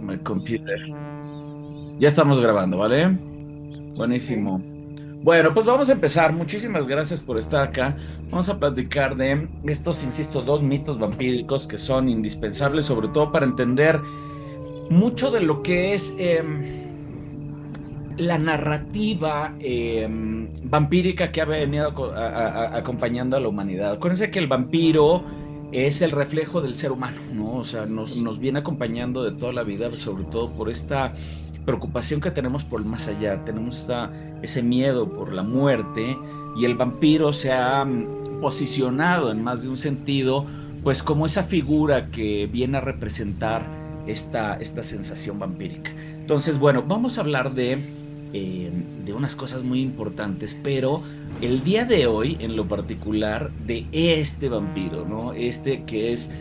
my computer. Ya estamos grabando, ¿vale? Ok. Buenísimo. Bueno, pues vamos a empezar. Muchísimas gracias por estar acá. Vamos a platicar de estos, insisto, dos mitos vampíricos que son indispensables, sobre todo para entender mucho de lo que es la narrativa vampírica que ha venido acompañando a la humanidad. Acuérdense que el vampiro es el reflejo del ser humano, ¿no? O sea, nos viene acompañando de toda la vida, sobre todo por esta preocupación que tenemos por el más allá. Tenemos ese miedo por la muerte y el vampiro se ha posicionado en más de un sentido, pues como esa figura que viene a representar esta sensación vampírica. Entonces, bueno, vamos a hablar de unas cosas muy importantes, pero el día de hoy, en lo particular, de este vampiro, ¿no? Este que es,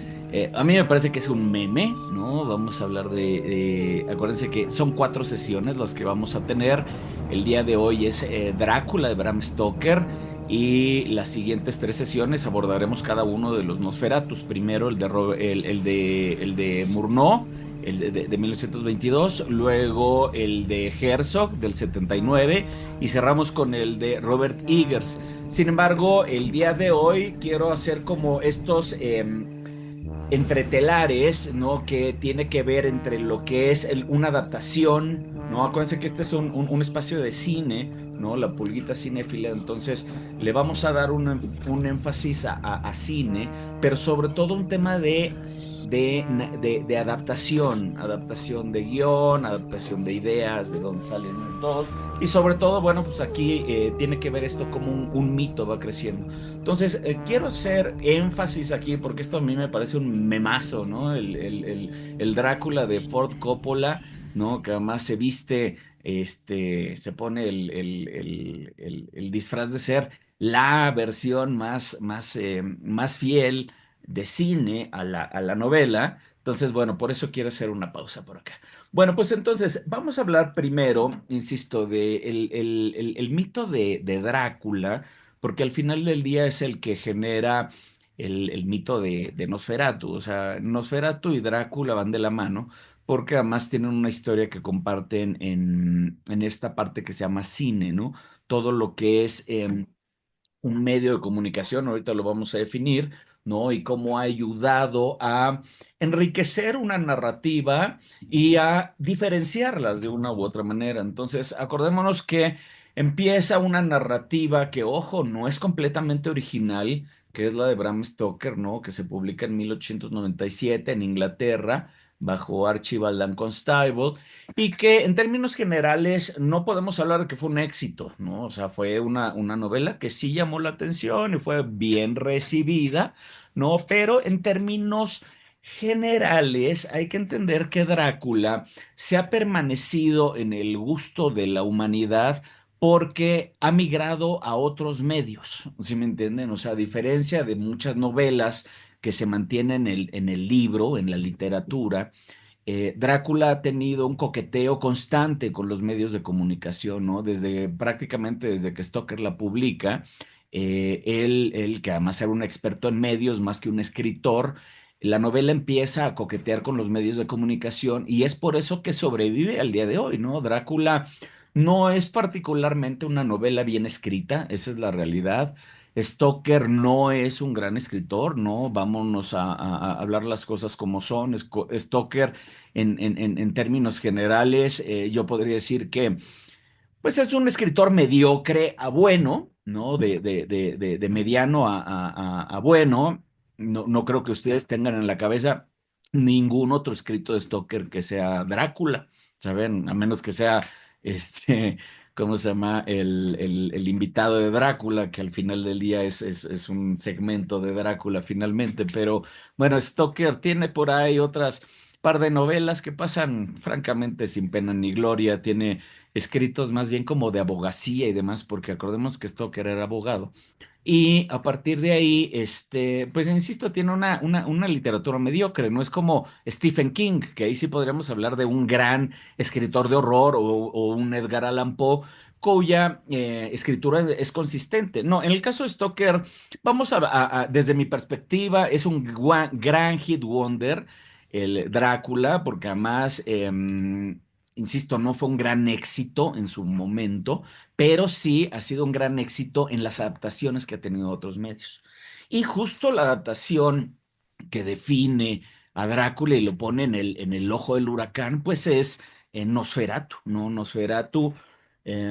a mí me parece que es un meme, ¿no? Vamos a hablar acuérdense que son 4 sesiones las que vamos a tener. El día de hoy es Drácula de Bram Stoker. Y las siguientes 3 sesiones abordaremos cada uno de los Nosferatus. Primero el de Murnau, de 1922, luego el de Herzog del 79 y cerramos con el de Robert Eggers. Sin embargo, el día de hoy quiero hacer como estos entretelares, ¿no? Que tiene que ver entre lo que es una adaptación, ¿no? Acuérdense que este es un espacio de cine, ¿no? La pulguita cinéfila, entonces le vamos a dar un énfasis a cine, pero sobre todo un tema de adaptación de guión, adaptación de ideas, de dónde salen todos, y sobre todo, bueno, pues aquí tiene que ver esto como un mito va creciendo. Entonces, quiero hacer énfasis aquí porque esto a mí me parece un memazo, ¿no? El Drácula de Ford Coppola, ¿no? Que además se viste, se pone el disfraz de ser la versión más fiel de cine a la novela. Entonces, bueno, por eso quiero hacer una pausa por acá. Bueno, pues entonces vamos a hablar primero, insisto, de el mito de Drácula, porque al final del día es el que genera el mito de Nosferatu. O sea, Nosferatu y Drácula van de la mano, porque además tienen una historia que comparten en esta parte que se llama cine, ¿no? Todo lo que es un medio de comunicación, ahorita lo vamos a definir, ¿no? Y cómo ha ayudado a enriquecer una narrativa y a diferenciarlas de una u otra manera. Entonces, acordémonos que empieza una narrativa que, ojo, no es completamente original, que es la de Bram Stoker, ¿no? Que se publica en 1897 en Inglaterra bajo Archibald and Constable y que en términos generales no podemos hablar de que fue un éxito, ¿no? O sea, fue una novela que sí llamó la atención y fue bien recibida, ¿no? Pero en términos generales hay que entender que Drácula se ha permanecido en el gusto de la humanidad porque ha migrado a otros medios, ¿sí me entienden? O sea, a diferencia de muchas novelas que se mantienen en el libro, en la literatura, Drácula ha tenido un coqueteo constante con los medios de comunicación, ¿no? Prácticamente desde que Stoker la publica, él, que además era un experto en medios más que un escritor, la novela empieza a coquetear con los medios de comunicación y es por eso que sobrevive al día de hoy, ¿no? Drácula no es particularmente una novela bien escrita, esa es la realidad. Stoker no es un gran escritor, ¿no? Vámonos a hablar las cosas como son. Stoker en términos generales, yo podría decir que, pues es un escritor mediocre a bueno, ¿no? De mediano a bueno. No, no creo que ustedes tengan en la cabeza ningún otro escrito de Stoker que sea Drácula, ¿saben? A menos que sea, este, ¿cómo se llama? El invitado de Drácula, que al final del día es un segmento de Drácula finalmente. Pero bueno, Stoker tiene por ahí otras par de novelas que pasan francamente sin pena ni gloria. Tiene escritos más bien como de abogacía y demás, porque acordemos que Stoker era abogado. Y a partir de ahí, pues insisto, tiene una literatura mediocre, no es como Stephen King, que ahí sí podríamos hablar de un gran escritor de horror o un Edgar Allan Poe, cuya escritura es consistente. No, en el caso de Stoker, vamos desde mi perspectiva, es un gran hit wonder. el Drácula, porque además, insisto, no fue un gran éxito en su momento, pero sí ha sido un gran éxito en las adaptaciones que ha tenido otros medios. Y justo la adaptación que define a Drácula y lo pone en el ojo del huracán, pues es Nosferatu, ¿no? Nosferatu,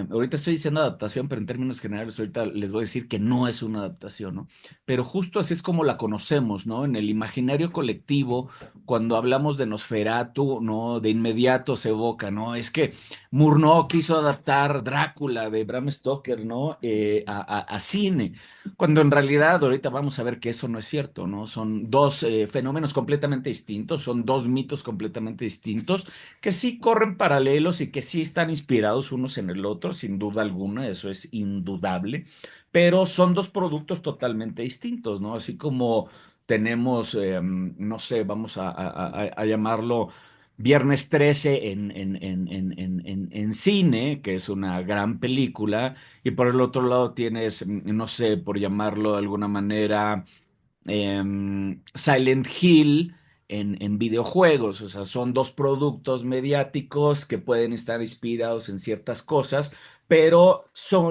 ahorita estoy diciendo adaptación, pero en términos generales ahorita les voy a decir que no es una adaptación, ¿no? Pero justo así es como la conocemos, ¿no? En el imaginario colectivo, cuando hablamos de Nosferatu, ¿no? De inmediato se evoca, ¿no? Es que Murnau quiso adaptar Drácula de Bram Stoker, ¿no? A cine, cuando en realidad ahorita vamos a ver que eso no es cierto, ¿no? Son dos fenómenos completamente distintos, son dos mitos completamente distintos que sí corren paralelos y que sí están inspirados unos en el otro, sin duda alguna, eso es indudable, pero son dos productos totalmente distintos, ¿no? Así como tenemos, no sé, vamos a llamarlo Viernes 13 en cine, que es una gran película, y por el otro lado tienes, no sé, por llamarlo de alguna manera, Silent Hill en videojuegos. O sea, son dos productos mediáticos que pueden estar inspirados en ciertas cosas, pero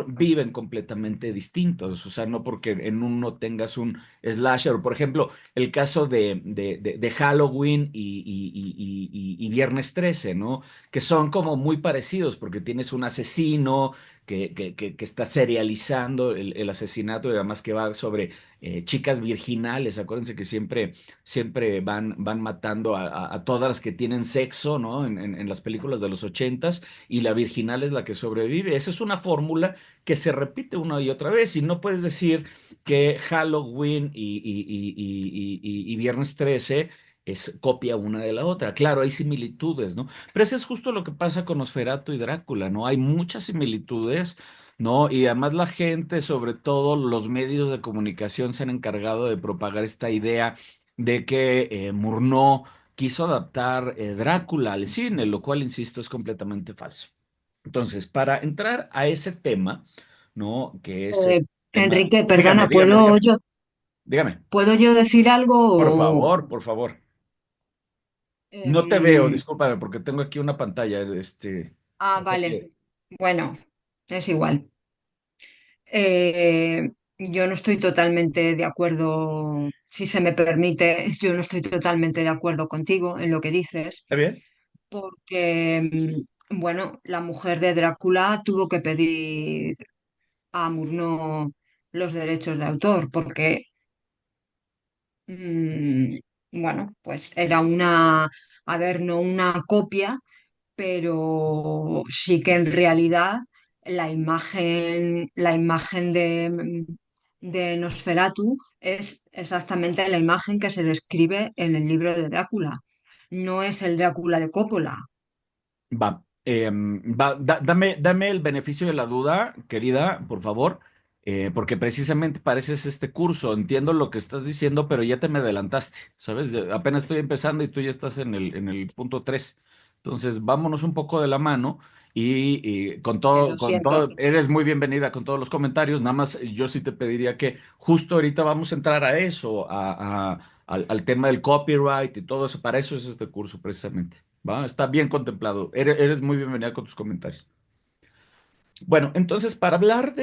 viven completamente distintos. O sea, no porque en uno tengas un slasher, por ejemplo, el caso de Halloween y Viernes 13, ¿no? Que son como muy parecidos porque tienes un asesino que está serializando el asesinato y además que va sobre chicas virginales. Acuérdense que siempre van matando a todas las que tienen sexo, ¿no? En las películas de los ochentas, y la virginal es la que sobrevive. Esa es una fórmula que se repite una y otra vez, y no puedes decir que Halloween y Viernes 13 es copia una de la otra. Claro, hay similitudes, ¿no? Pero eso es justo lo que pasa con Nosferatu y Drácula, ¿no? Hay muchas similitudes, ¿no? Y además la gente, sobre todo los medios de comunicación, se han encargado de propagar esta idea de que Murnau quiso adaptar Drácula al cine, lo cual, insisto, es completamente falso. Entonces, para entrar a ese tema, ¿no? Que es el Eh, tema. Enrique, Dígame, perdona, dígame, dígame, dígame. ¿puedo yo decir algo? Por favor, por favor. No te veo, Em, discúlpame, porque tengo aquí una pantalla, no sé vale. qué. Bueno, es igual. Eh, yo no estoy totalmente de acuerdo, si se me permite, yo no estoy totalmente de acuerdo contigo en lo que dices, ¿Está bien? porque, bueno, la mujer de Drácula tuvo que pedir a Murnau los derechos de autor, porque, mm, bueno, pues era una, a ver, no una copia, pero sí que en realidad la imagen de Nosferatu es exactamente la imagen que se describe en el libro de Drácula. No es el Drácula de Coppola. Va, dame el beneficio de la duda, querida, por favor, porque precisamente pareces este curso. Entiendo lo que estás diciendo, pero ya te me adelantaste, ¿sabes? Apenas estoy empezando y tú ya estás en el punto 3. Entonces, vámonos un poco de la mano y Lo con siento. todo, eres muy bienvenida con todos los comentarios. Nada más yo sí te pediría que justo ahorita vamos a entrar a eso, al tema del copyright y todo eso. Para eso es este curso, precisamente. ¿Va? Está bien contemplado. Eres muy bienvenida con tus comentarios. Bueno, entonces, para hablar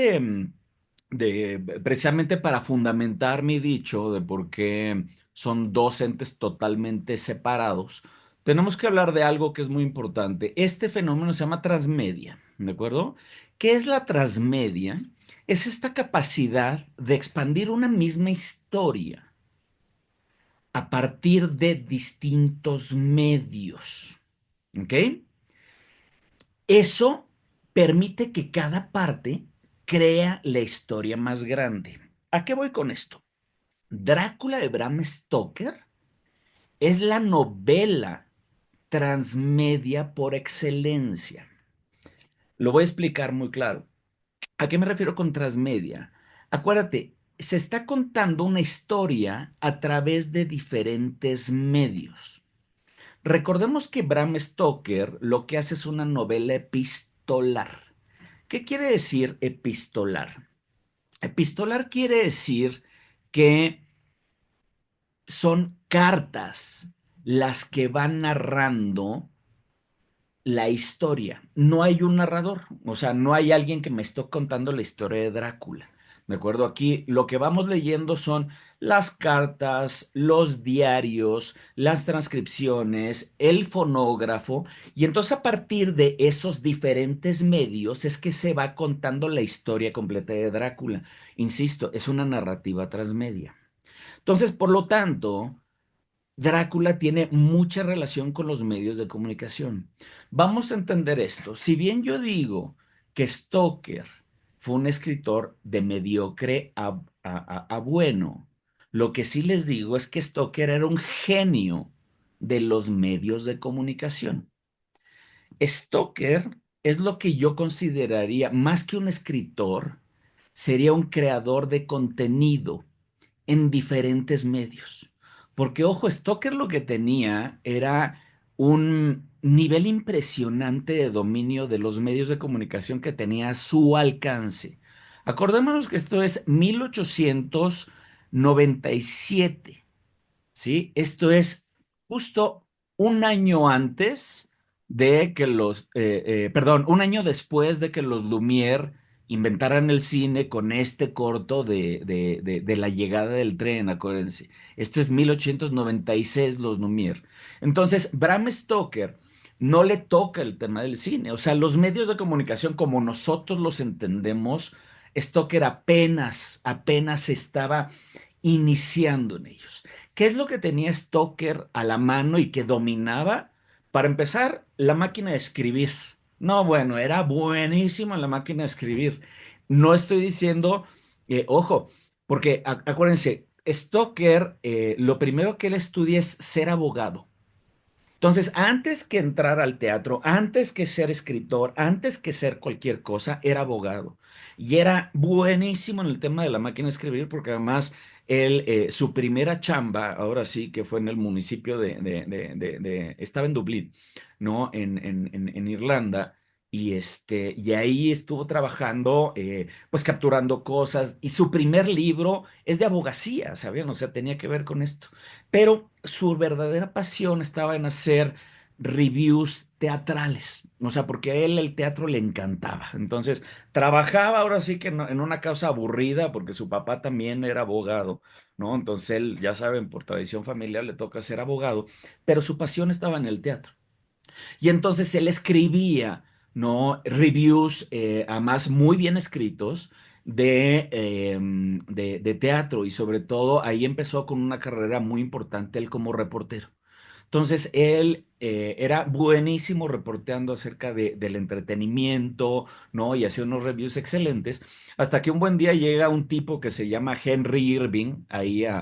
precisamente para fundamentar mi dicho de por qué son dos entes totalmente separados, tenemos que hablar de algo que es muy importante. Este fenómeno se llama transmedia, ¿de acuerdo? ¿Qué es la transmedia? Es esta capacidad de expandir una misma historia a partir de distintos medios, ¿ok? Eso permite que cada parte crea la historia más grande. ¿A qué voy con esto? Drácula de Bram Stoker es la novela transmedia por excelencia. Lo voy a explicar muy claro. ¿A qué me refiero con transmedia? Acuérdate, se está contando una historia a través de diferentes medios. Recordemos que Bram Stoker lo que hace es una novela epistolar. ¿Qué quiere decir epistolar? Epistolar quiere decir que son cartas las que van narrando la historia. No hay un narrador, o sea, no hay alguien que me esté contando la historia de Drácula. ¿De acuerdo? Aquí lo que vamos leyendo son las cartas, los diarios, las transcripciones, el fonógrafo, y entonces a partir de esos diferentes medios es que se va contando la historia completa de Drácula. Insisto, es una narrativa transmedia. Entonces, por lo tanto, Drácula tiene mucha relación con los medios de comunicación. Vamos a entender esto. Si bien yo digo que Stoker fue un escritor de mediocre a bueno, lo que sí les digo es que Stoker era un genio de los medios de comunicación. Stoker es lo que yo consideraría, más que un escritor, sería un creador de contenido en diferentes medios. Porque, ojo, Stoker lo que tenía era un nivel impresionante de dominio de los medios de comunicación que tenía a su alcance. Acordémonos que esto es 1897. ¿Sí? Esto es justo un año antes de que perdón, un año después de que los Lumière inventaran el cine con este corto de la llegada del tren, acuérdense. Esto es 1896, los Lumière. Entonces, Bram Stoker no le toca el tema del cine, o sea, los medios de comunicación como nosotros los entendemos, Stoker apenas estaba iniciando en ellos. ¿Qué es lo que tenía Stoker a la mano y que dominaba? Para empezar, la máquina de escribir. No, bueno, era buenísimo en la máquina de escribir. No estoy diciendo, ojo, porque acuérdense, Stoker, lo primero que él estudia es ser abogado. Entonces, antes que entrar al teatro, antes que ser escritor, antes que ser cualquier cosa, era abogado. Y era buenísimo en el tema de la máquina de escribir, porque además él, su primera chamba, ahora sí, que fue en el municipio estaba en Dublín, ¿no? En Irlanda. Y ahí estuvo trabajando, pues capturando cosas. Y su primer libro es de abogacía, ¿sabían? O sea, tenía que ver con esto, pero su verdadera pasión estaba en hacer reviews teatrales, o sea, porque a él el teatro le encantaba. Entonces, trabajaba ahora sí que en una causa aburrida, porque su papá también era abogado, ¿no? Entonces, él, ya saben, por tradición familiar le toca ser abogado, pero su pasión estaba en el teatro. Y entonces él escribía, ¿no? Reviews, además muy bien escritos, de teatro y sobre todo ahí empezó con una carrera muy importante él como reportero. Entonces él era buenísimo reporteando acerca del entretenimiento, ¿no? Y hacía unos reviews excelentes, hasta que un buen día llega un tipo que se llama Henry Irving ahí a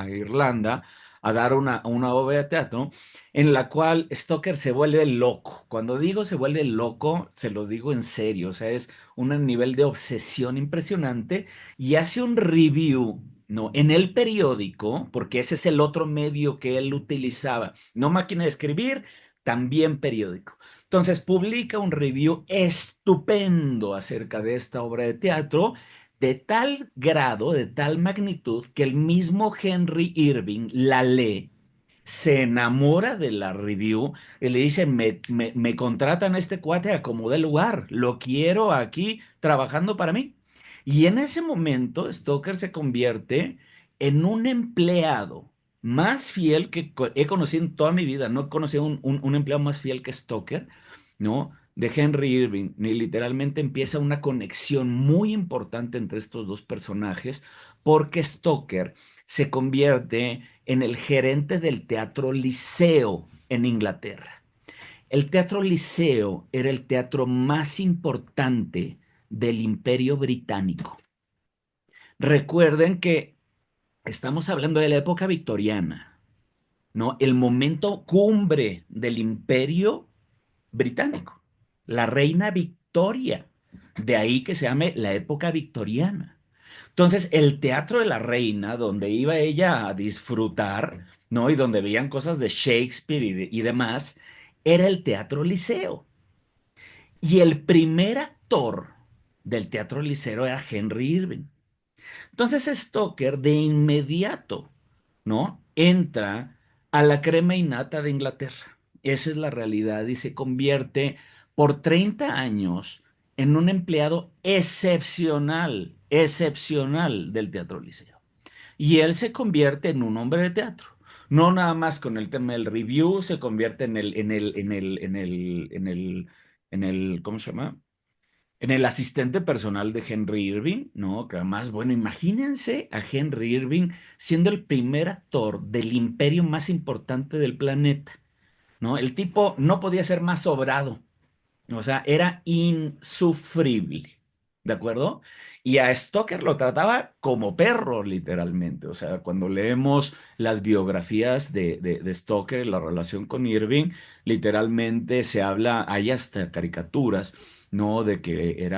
Irlanda a dar una obra de teatro en la cual Stoker se vuelve loco. Cuando digo se vuelve loco, se los digo en serio, o sea, es un nivel de obsesión impresionante y hace un review, ¿no? En el periódico, porque ese es el otro medio que él utilizaba, no máquina de escribir, también periódico. Entonces publica un review estupendo acerca de esta obra de teatro, de tal grado, de tal magnitud, que el mismo Henry Irving la lee, se enamora de la review y le dice, me contratan a este cuate a como dé lugar, lo quiero aquí trabajando para mí. Y en ese momento Stoker se convierte en un empleado más fiel que he conocido en toda mi vida. No he conocido un empleado más fiel que Stoker, ¿no? De Henry Irving. Y literalmente empieza una conexión muy importante entre estos dos personajes porque Stoker se convierte en el gerente del Teatro Liceo en Inglaterra. El Teatro Liceo era el teatro más importante del Imperio Británico. Recuerden que estamos hablando de la época victoriana, ¿no? El momento cumbre del Imperio Británico, la reina Victoria, de ahí que se llame la época victoriana. Entonces, el Teatro de la Reina, donde iba ella a disfrutar, ¿no? Y donde veían cosas de Shakespeare y demás, era el Teatro Liceo. Y el primer actor del Teatro Liceo era Henry Irving. Entonces Stoker de inmediato, ¿no? entra a la crema innata de Inglaterra. Esa es la realidad y se convierte por 30 años en un empleado excepcional, excepcional del Teatro Liceo. Y él se convierte en un hombre de teatro. No nada más con el tema del review, se convierte en el, ¿cómo se llama? En el asistente personal de Henry Irving, ¿no? Que además, bueno, imagínense a Henry Irving siendo el primer actor del imperio más importante del planeta, ¿no? El tipo no podía ser más sobrado, o sea, era insufrible, ¿de acuerdo? Y a Stoker lo trataba como perro, literalmente. O sea, cuando leemos las biografías de Stoker, la relación con Irving, literalmente se habla, hay hasta caricaturas, ¿no? De que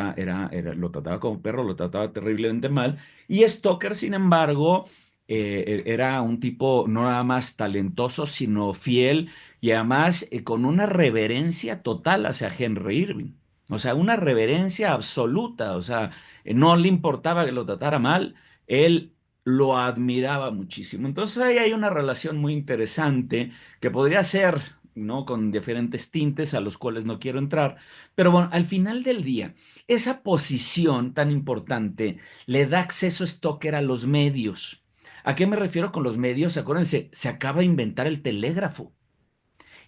lo trataba como perro, lo trataba terriblemente mal. Y Stoker, sin embargo, era un tipo no nada más talentoso, sino fiel y además con una reverencia total hacia Henry Irving. O sea, una reverencia absoluta. O sea, no le importaba que lo tratara mal, él lo admiraba muchísimo. Entonces ahí hay una relación muy interesante que podría ser, ¿no? Con diferentes tintes a los cuales no quiero entrar. Pero bueno, al final del día, esa posición tan importante le da acceso a Stoker a los medios. ¿A qué me refiero con los medios? Acuérdense, se acaba de inventar el telégrafo.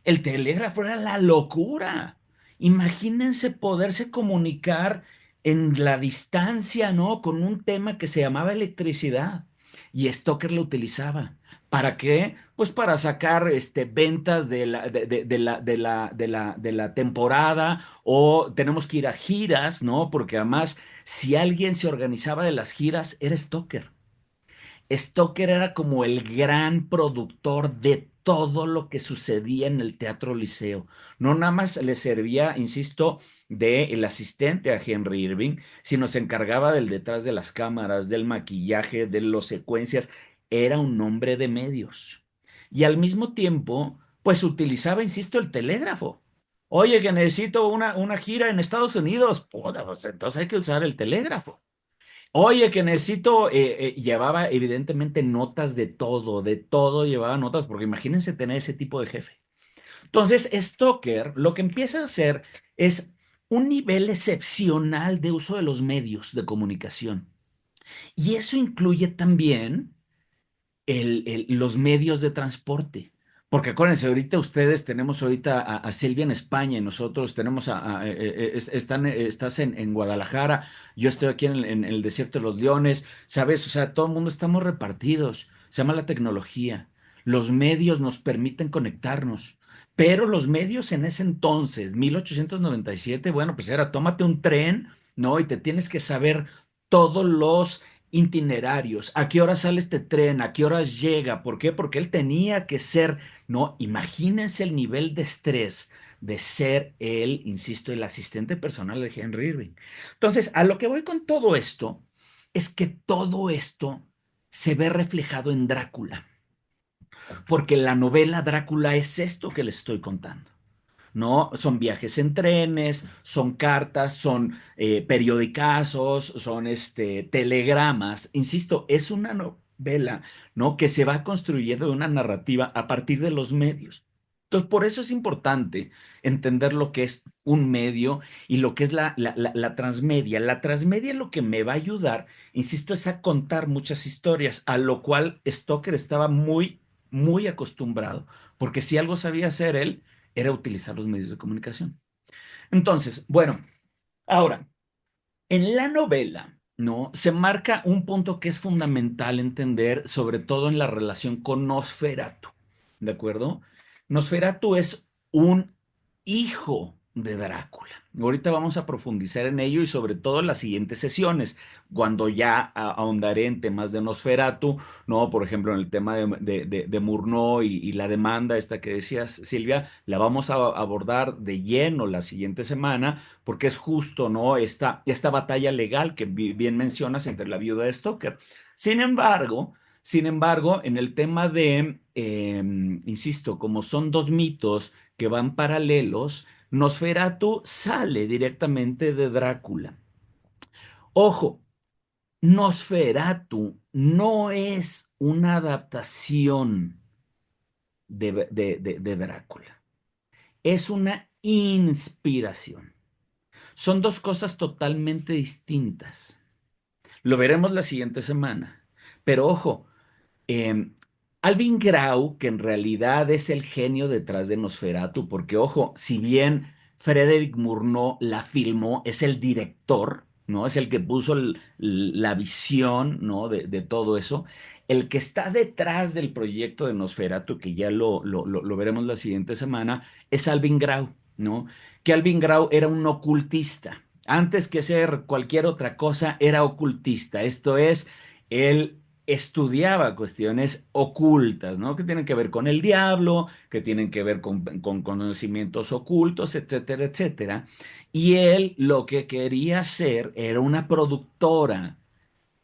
El telégrafo era la locura. Imagínense poderse comunicar en la distancia, ¿no? Con un tema que se llamaba electricidad. Y Stoker lo utilizaba. ¿Para qué? Pues para sacar ventas de la temporada o tenemos que ir a giras, ¿no? Porque además, si alguien se organizaba de las giras, era Stoker. Stoker era como el gran productor de todo lo que sucedía en el Teatro Liceo. No nada más le servía, insisto, de el asistente a Henry Irving, sino se encargaba del detrás de las cámaras, del maquillaje, de las secuencias. Era un hombre de medios. Y al mismo tiempo, pues utilizaba, insisto, el telégrafo. Oye, que necesito una gira en Estados Unidos. Puta, pues entonces hay que usar el telégrafo. Oye, que necesito, llevaba evidentemente notas de todo llevaba notas, porque imagínense tener ese tipo de jefe. Entonces, Stoker lo que empieza a hacer es un nivel excepcional de uso de los medios de comunicación. Y eso incluye también los medios de transporte. Porque acuérdense, ahorita ustedes tenemos ahorita a Silvia en España y nosotros tenemos estás en Guadalajara, yo estoy aquí en el desierto de los Leones, ¿sabes? O sea, todo el mundo estamos repartidos, se llama la tecnología. Los medios nos permiten conectarnos, pero los medios en ese entonces, 1897, bueno, pues era tómate un tren, ¿no? Y te tienes que saber todos los itinerarios, a qué hora sale este tren, a qué horas llega, ¿por qué? Porque él tenía que ser, no, imagínense el nivel de estrés de ser él, insisto, el asistente personal de Henry Irving. Entonces, a lo que voy con todo esto es que todo esto se ve reflejado en Drácula, porque la novela Drácula es esto que les estoy contando. ¿No? Son viajes en trenes, son cartas, son periodicazos, son telegramas. Insisto, es una novela, ¿no? Que se va construyendo una narrativa a partir de los medios. Entonces, por eso es importante entender lo que es un medio y lo que es la transmedia. La transmedia lo que me va a ayudar, insisto, es a contar muchas historias, a lo cual Stoker estaba muy, muy acostumbrado, porque si algo sabía hacer él, era utilizar los medios de comunicación. Entonces, bueno, ahora, en la novela, ¿no? Se marca un punto que es fundamental entender, sobre todo en la relación con Nosferatu, ¿de acuerdo? Nosferatu es un hijo de Drácula. Ahorita vamos a profundizar en ello y sobre todo en las siguientes sesiones, cuando ya ahondaré en temas de Nosferatu, ¿no? Por ejemplo, en el tema de Murnau y la demanda esta que decías, Silvia, la vamos a abordar de lleno la siguiente semana porque es justo, ¿no? Esta batalla legal que bien mencionas entre la viuda de Stoker. Sin embargo, en el tema insisto, como son dos mitos que van paralelos, Nosferatu sale directamente de Drácula. Ojo, Nosferatu no es una adaptación de Drácula. Es una inspiración. Son dos cosas totalmente distintas. Lo veremos la siguiente semana. Pero ojo, eh, Alvin Grau, que en realidad es el genio detrás de Nosferatu, porque ojo, si bien Frederick Murnau la filmó, es el director, ¿no? Es el que puso la visión, ¿no? De todo eso. El que está detrás del proyecto de Nosferatu, que ya lo veremos la siguiente semana, es Alvin Grau, ¿no? Que Alvin Grau era un ocultista. Antes que ser cualquier otra cosa, era ocultista. Esto es, él estudiaba cuestiones ocultas, ¿no? Que tienen que ver con el diablo, que tienen que ver con conocimientos ocultos, etcétera, etcétera. Y él lo que quería hacer era una productora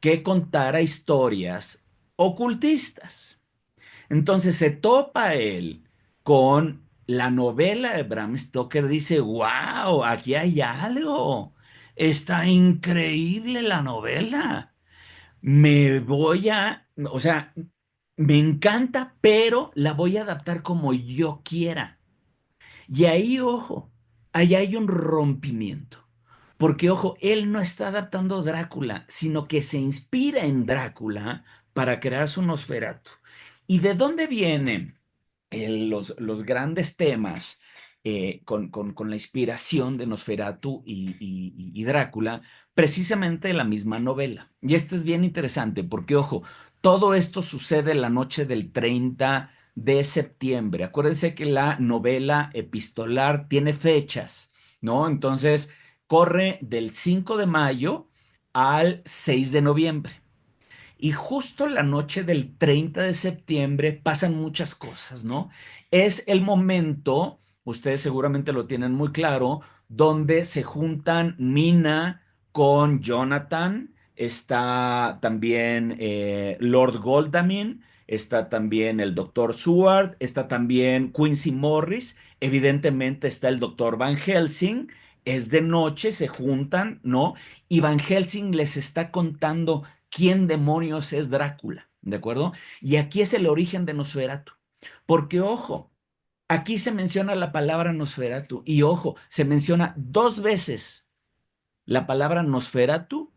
que contara historias ocultistas. Entonces se topa él con la novela de Bram Stoker, dice, wow, aquí hay algo, está increíble la novela, o sea, me encanta, pero la voy a adaptar como yo quiera. Y ahí, ojo, ahí hay un rompimiento. Porque, ojo, él no está adaptando Drácula, sino que se inspira en Drácula para crear su Nosferatu. ¿Y de dónde vienen los grandes temas con la inspiración de Nosferatu y Drácula? Precisamente de la misma novela. Y esto es bien interesante porque, ojo, todo esto sucede la noche del 30 de septiembre. Acuérdense que la novela epistolar tiene fechas, ¿no? Entonces, corre del 5 de mayo al 6 de noviembre. Y justo la noche del 30 de septiembre pasan muchas cosas, ¿no? Es el momento, ustedes seguramente lo tienen muy claro, donde se juntan Mina con Jonathan, está también Lord Goldamin, está también el doctor Seward, está también Quincy Morris, evidentemente está el doctor Van Helsing, es de noche, se juntan, ¿no? Y Van Helsing les está contando quién demonios es Drácula, ¿de acuerdo? Y aquí es el origen de Nosferatu. Porque, ojo, aquí se menciona la palabra Nosferatu y, ojo, se menciona dos veces la palabra Nosferatu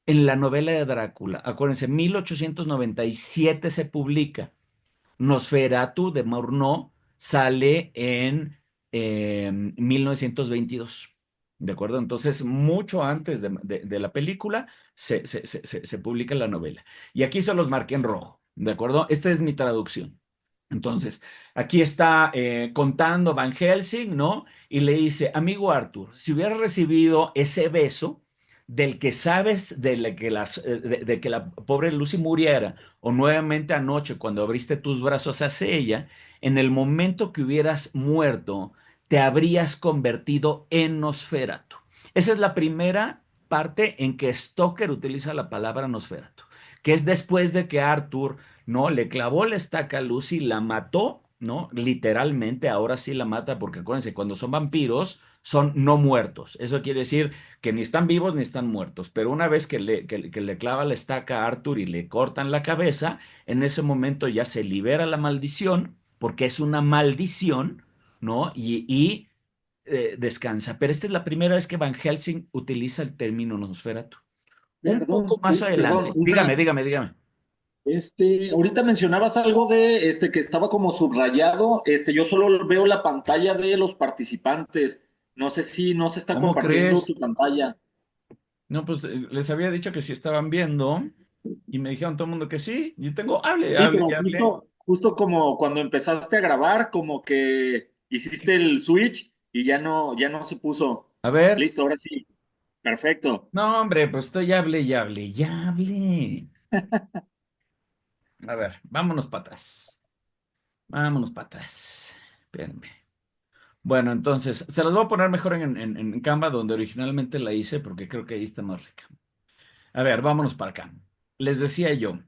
en la novela de Drácula. Acuérdense, 1897 se publica. Nosferatu de Murnau sale en 1922. ¿De acuerdo? Entonces, mucho antes de la película se publica la novela. Y aquí se los marqué en rojo. ¿De acuerdo? Esta es mi traducción. Entonces, aquí está contando Van Helsing, ¿no? Y le dice, amigo Arthur, si hubieras recibido ese beso del que sabes de que la pobre Lucy muriera, o nuevamente anoche cuando abriste tus brazos hacia ella, en el momento que hubieras muerto, te habrías convertido en Nosferatu. Esa es la primera parte en que Stoker utiliza la palabra Nosferatu, que es después de que Arthur, ¿no? Le clavó la estaca a Lucy, la mató, ¿no? Literalmente, ahora sí la mata, porque acuérdense, cuando son vampiros, son no muertos. Eso quiere decir que ni están vivos ni están muertos, pero una vez que le clava la estaca a Arthur y le cortan la cabeza, en ese momento ya se libera la maldición, porque es una maldición, ¿no? Descansa. Pero esta es la primera vez que Van Helsing utiliza el término Nosferatu. Un poco Perdón, más perdón, adelante, dígame. ahorita mencionabas algo de que estaba como subrayado. Yo solo veo la pantalla de los participantes. No sé si no se está ¿Cómo compartiendo crees? tu pantalla. No, pues les había dicho que sí estaban viendo y me dijeron todo el mundo que sí. Yo tengo, hable, Sí, hable, pero hable. justo como cuando empezaste a grabar, como que hiciste el switch y ya no se puso. A ver. Listo, ahora sí. Perfecto. No, hombre, pues estoy hable y hable y hable. A ver, vámonos para atrás. Vámonos para atrás. Espérenme. Bueno, entonces, se las voy a poner mejor en Canva, donde originalmente la hice, porque creo que ahí está más rica. A ver, vámonos para acá. Les decía yo,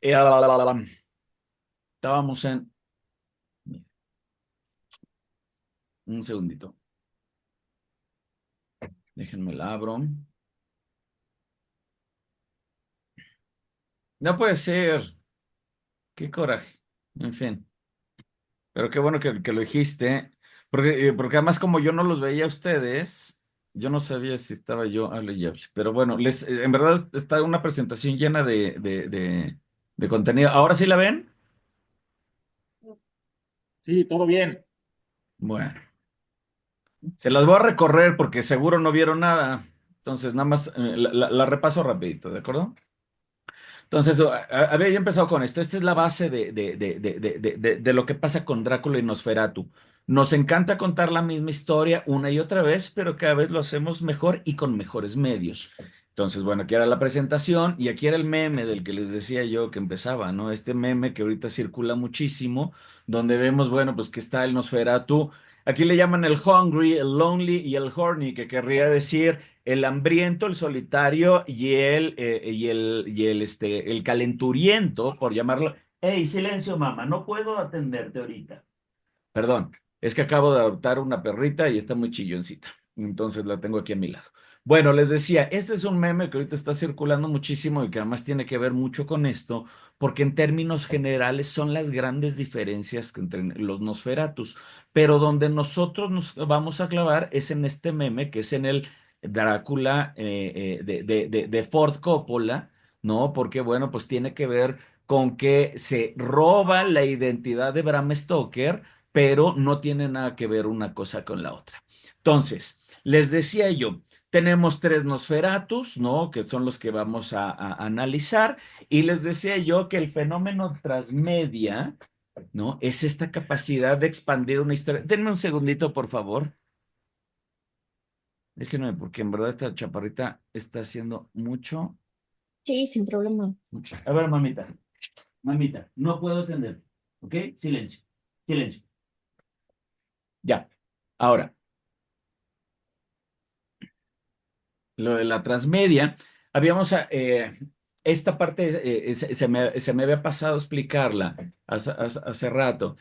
eh, estábamos en... Un segundito, déjenme la abro. No puede ser. Qué coraje. En fin. Pero qué bueno que lo dijiste, porque además como yo no los veía a ustedes, yo no sabía si estaba yo, hable y hable. Pero bueno, en verdad está una presentación llena de contenido. ¿Ahora sí la ven? Sí, todo bien. Bueno, se las voy a recorrer porque seguro no vieron nada. Entonces, nada más la repaso rapidito, ¿de acuerdo? Entonces, había yo empezado con esto. Esta es la base de lo que pasa con Drácula y Nosferatu. Nos encanta contar la misma historia una y otra vez, pero cada vez lo hacemos mejor y con mejores medios. Entonces, bueno, aquí era la presentación y aquí era el meme del que les decía yo que empezaba, ¿no? Este meme que ahorita circula muchísimo, donde vemos, bueno, pues que está el Nosferatu. Aquí le llaman el hungry, el lonely y el horny, que querría decir el hambriento, el solitario y el calenturiento, por llamarlo. Hey, silencio, mamá, no puedo atenderte ahorita. Perdón, es que acabo de adoptar una perrita y está muy chilloncita. Entonces la tengo aquí a mi lado. Bueno, les decía, este es un meme que ahorita está circulando muchísimo y que además tiene que ver mucho con esto, porque en términos generales son las grandes diferencias entre los Nosferatus, pero donde nosotros nos vamos a clavar es en este meme, que es en el Drácula de Ford Coppola, ¿no? Porque, bueno, pues tiene que ver con que se roba la identidad de Bram Stoker, pero no tiene nada que ver una cosa con la otra. Entonces, les decía yo, tenemos tres Nosferatus, ¿no? Que son los que vamos a analizar, y les decía yo que el fenómeno transmedia, ¿no? Es esta capacidad de expandir una historia. Denme un segundito, por favor. Déjenme, porque en verdad esta chaparrita está haciendo mucho, Sí, sin problema. mucho. A ver, mamita, mamita, no puedo atender, ¿ok? Silencio, silencio. Ya. Ahora, lo de la transmedia, habíamos, esta parte se me había pasado a explicarla hace rato.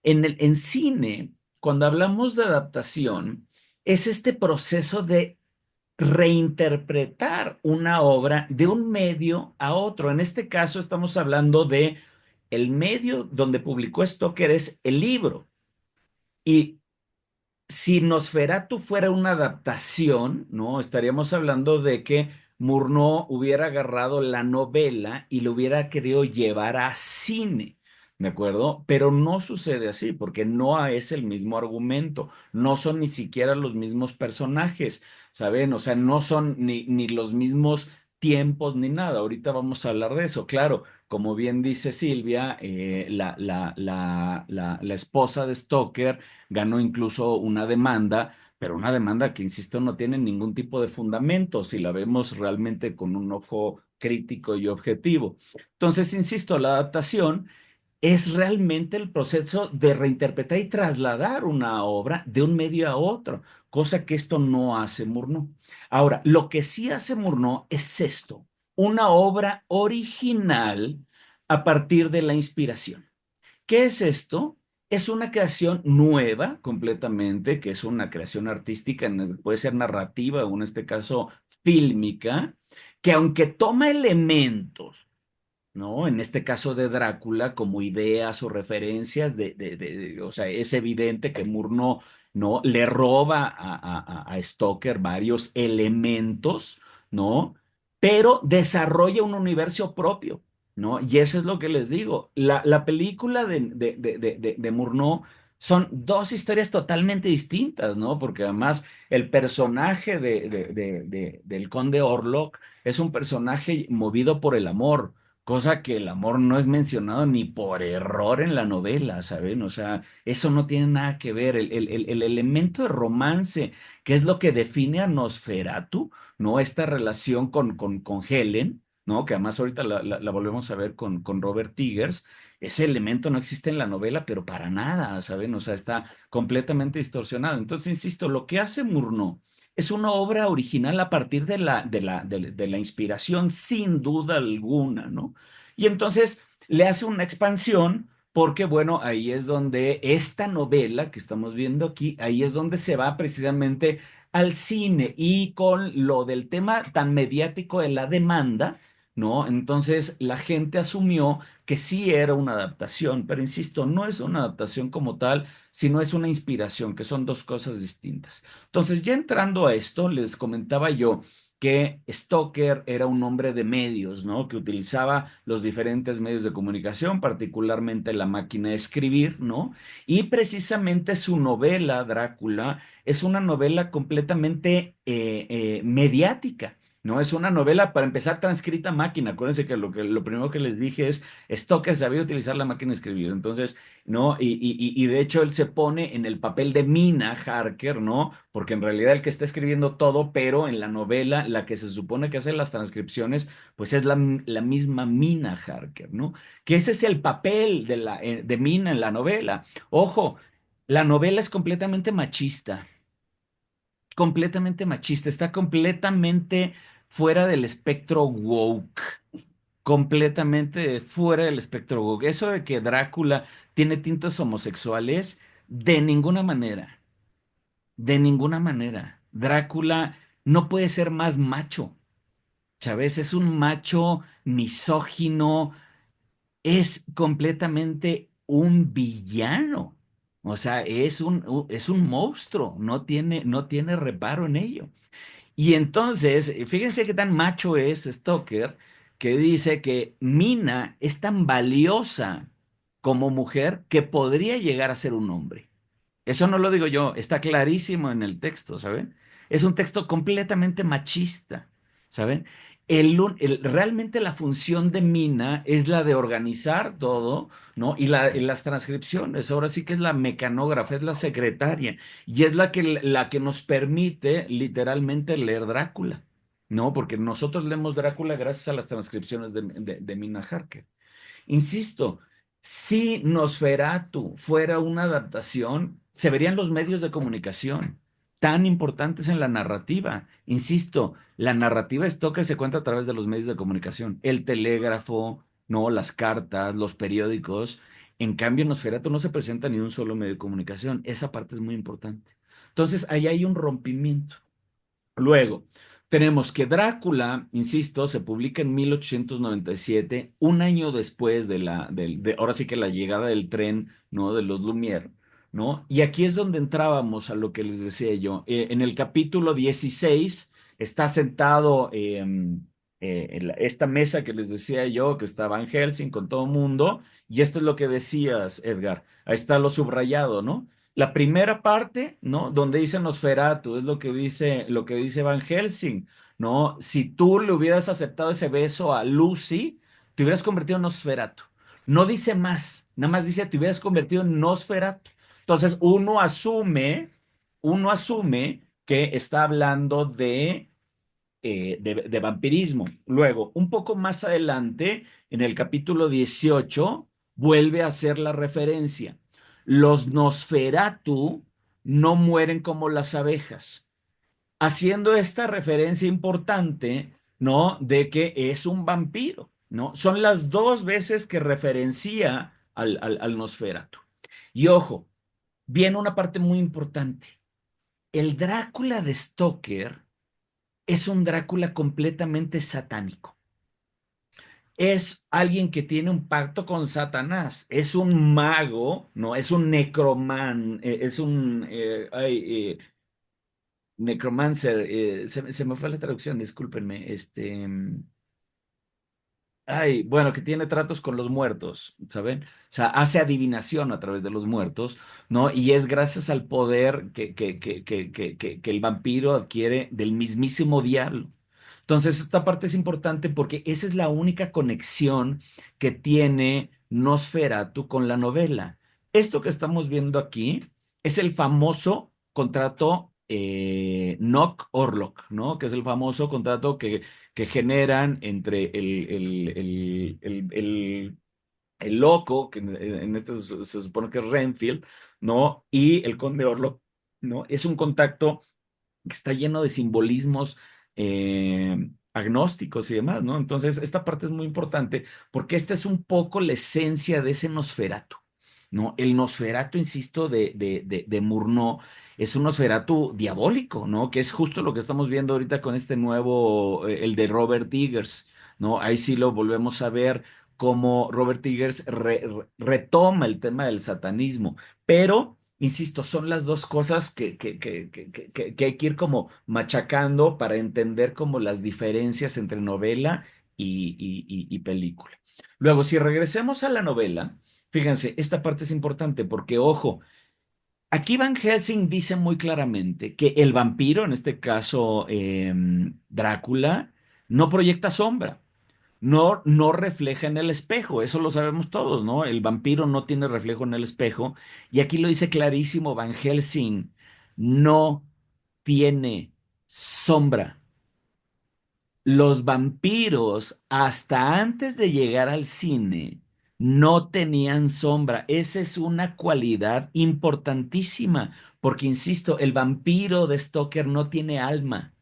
En cine, cuando hablamos de adaptación, es este proceso de reinterpretar una obra de un medio a otro. En este caso, estamos hablando de el medio donde publicó Stoker es el libro. Y si Nosferatu fuera una adaptación, ¿no? Estaríamos hablando de que Murnau hubiera agarrado la novela y lo hubiera querido llevar a cine, ¿de acuerdo? Pero no sucede así, porque no es el mismo argumento, no son ni siquiera los mismos personajes, ¿saben? O sea, no son ni los mismos tiempos ni nada. Ahorita vamos a hablar de eso, claro. Como bien dice Silvia, la esposa de Stoker ganó incluso una demanda, pero una demanda que, insisto, no tiene ningún tipo de fundamento si la vemos realmente con un ojo crítico y objetivo. Entonces, insisto, la adaptación es realmente el proceso de reinterpretar y trasladar una obra de un medio a otro, cosa que esto no hace Murnau. Ahora, lo que sí hace Murnau es esto, una obra original a partir de la inspiración. ¿Qué es esto? Es una creación nueva completamente, que es una creación artística, puede ser narrativa o en este caso fílmica, que aunque toma elementos, ¿no? En este caso de Drácula, como ideas o referencias o sea, es evidente que Murnau, ¿no? Le roba a Stoker varios elementos, ¿no? Pero desarrolla un universo propio, ¿no? Y eso es lo que les digo. La película de Murnau son dos historias totalmente distintas, ¿no? Porque además el personaje del conde Orlok es un personaje movido por el amor, cosa que el amor no es mencionado ni por error en la novela, ¿saben? O sea, eso no tiene nada que ver. El elemento de romance, que es lo que define a Nosferatu, ¿no? Esta relación con Helen, ¿no? Que además ahorita la volvemos a ver con Robert Tigers. Ese elemento no existe en la novela, pero para nada, ¿saben? O sea, está completamente distorsionado. Entonces, insisto, lo que hace Murnau es una obra original a partir de la inspiración, sin duda alguna, ¿no? Y entonces le hace una expansión porque, bueno, ahí es donde esta novela que estamos viendo aquí, ahí es donde se va precisamente al cine y con lo del tema tan mediático de la demanda, ¿no? Entonces la gente asumió que sí era una adaptación, pero insisto, no es una adaptación como tal, sino es una inspiración, que son dos cosas distintas. Entonces, ya entrando a esto, les comentaba yo que Stoker era un hombre de medios, ¿no? Que utilizaba los diferentes medios de comunicación, particularmente la máquina de escribir, ¿no? Y precisamente su novela, Drácula, es una novela completamente mediática. No es una novela, para empezar, transcrita a máquina. Acuérdense que lo primero que les dije es Stoker sabía utilizar la máquina de escribir. Entonces, ¿no? Y de hecho él se pone en el papel de Mina Harker, ¿no? Porque en realidad el que está escribiendo todo, pero en la novela, la que se supone que hace las transcripciones, pues es la misma Mina Harker, ¿no? Que ese es el papel de Mina en la novela. Ojo, la novela es completamente machista, está completamente fuera del espectro woke, completamente fuera del espectro woke. Eso de que Drácula tiene tintes homosexuales, de ninguna manera, de ninguna manera. Drácula no puede ser más macho, ¿sabes? Es un macho misógino, es completamente un villano. O sea, es un monstruo, no tiene reparo en ello. Y entonces, fíjense qué tan macho es Stoker, que dice que Mina es tan valiosa como mujer que podría llegar a ser un hombre. Eso no lo digo yo, está clarísimo en el texto, ¿saben? Es un texto completamente machista, ¿saben? Realmente la función de Mina es la de organizar todo, ¿no? Y las transcripciones, ahora sí que es la mecanógrafa, es la secretaria, y es la que nos permite literalmente leer Drácula, ¿no? Porque nosotros leemos Drácula gracias a las transcripciones de Mina Harker. Insisto, si Nosferatu fuera una adaptación, se verían los medios de comunicación tan importantes en la narrativa. Insisto, la narrativa de Stoker se cuenta a través de los medios de comunicación, el telégrafo, no, las cartas, los periódicos. En cambio, en Nosferatu no se presenta ni un solo medio de comunicación. Esa parte es muy importante. Entonces, ahí hay un rompimiento. Luego, tenemos que Drácula, insisto, se publica en 1897, un año después ahora sí que la llegada del tren, ¿no? De los Lumière, ¿no? Y aquí es donde entrábamos a lo que les decía yo. En el capítulo 16 está sentado en esta mesa que les decía yo, que está Van Helsing con todo el mundo, y esto es lo que decías, Edgar. Ahí está lo subrayado, ¿no? La primera parte, ¿no? Donde dice Nosferatu, es lo que dice Van Helsing, ¿no? Si tú le hubieras aceptado ese beso a Lucy, te hubieras convertido en Nosferatu. No dice más, nada más dice te hubieras convertido en Nosferatu. Entonces, uno asume que está hablando de vampirismo. Luego, un poco más adelante, en el capítulo 18 vuelve a hacer la referencia. Los Nosferatu no mueren como las abejas, haciendo esta referencia importante, ¿no? De que es un vampiro, ¿no? Son las dos veces que referencia al Nosferatu. Y ojo, viene una parte muy importante. El Drácula de Stoker es un Drácula completamente satánico. Es alguien que tiene un pacto con Satanás. Es un mago, ¿no? Es un necromán, necromancer. Se me fue la traducción, discúlpenme. Bueno, que tiene tratos con los muertos, ¿saben? O sea, hace adivinación a través de los muertos, ¿no? Y es gracias al poder que el vampiro adquiere del mismísimo diablo. Entonces, esta parte es importante porque esa es la única conexión que tiene Nosferatu con la novela. Esto que estamos viendo aquí es el famoso contrato Knock-Orlok, ¿no? Que es el famoso contrato que generan entre el loco, que en este se supone que es Renfield, ¿no? Y el conde Orlok, ¿no? Es un contacto que está lleno de simbolismos agnósticos y demás, ¿no? Entonces, esta parte es muy importante porque esta es un poco la esencia de ese Nosferatu, ¿no? El Nosferatu, insisto, de Murnau es un Nosferatu diabólico, ¿no? Que es justo lo que estamos viendo ahorita con este nuevo, el de Robert Eggers, ¿no? Ahí sí lo volvemos a ver como Robert Eggers retoma el tema del satanismo, pero, insisto, son las dos cosas que hay que ir como machacando para entender como las diferencias entre novela y película. Luego, si regresemos a la novela, fíjense, esta parte es importante porque, ojo, aquí Van Helsing dice muy claramente que el vampiro, en este caso Drácula, no proyecta sombra, no refleja en el espejo, eso lo sabemos todos, ¿no? El vampiro no tiene reflejo en el espejo, y aquí lo dice clarísimo Van Helsing, no tiene sombra. Los vampiros, hasta antes de llegar al cine, no tenían sombra. Esa es una cualidad importantísima, porque, insisto, el vampiro de Stoker no tiene alma,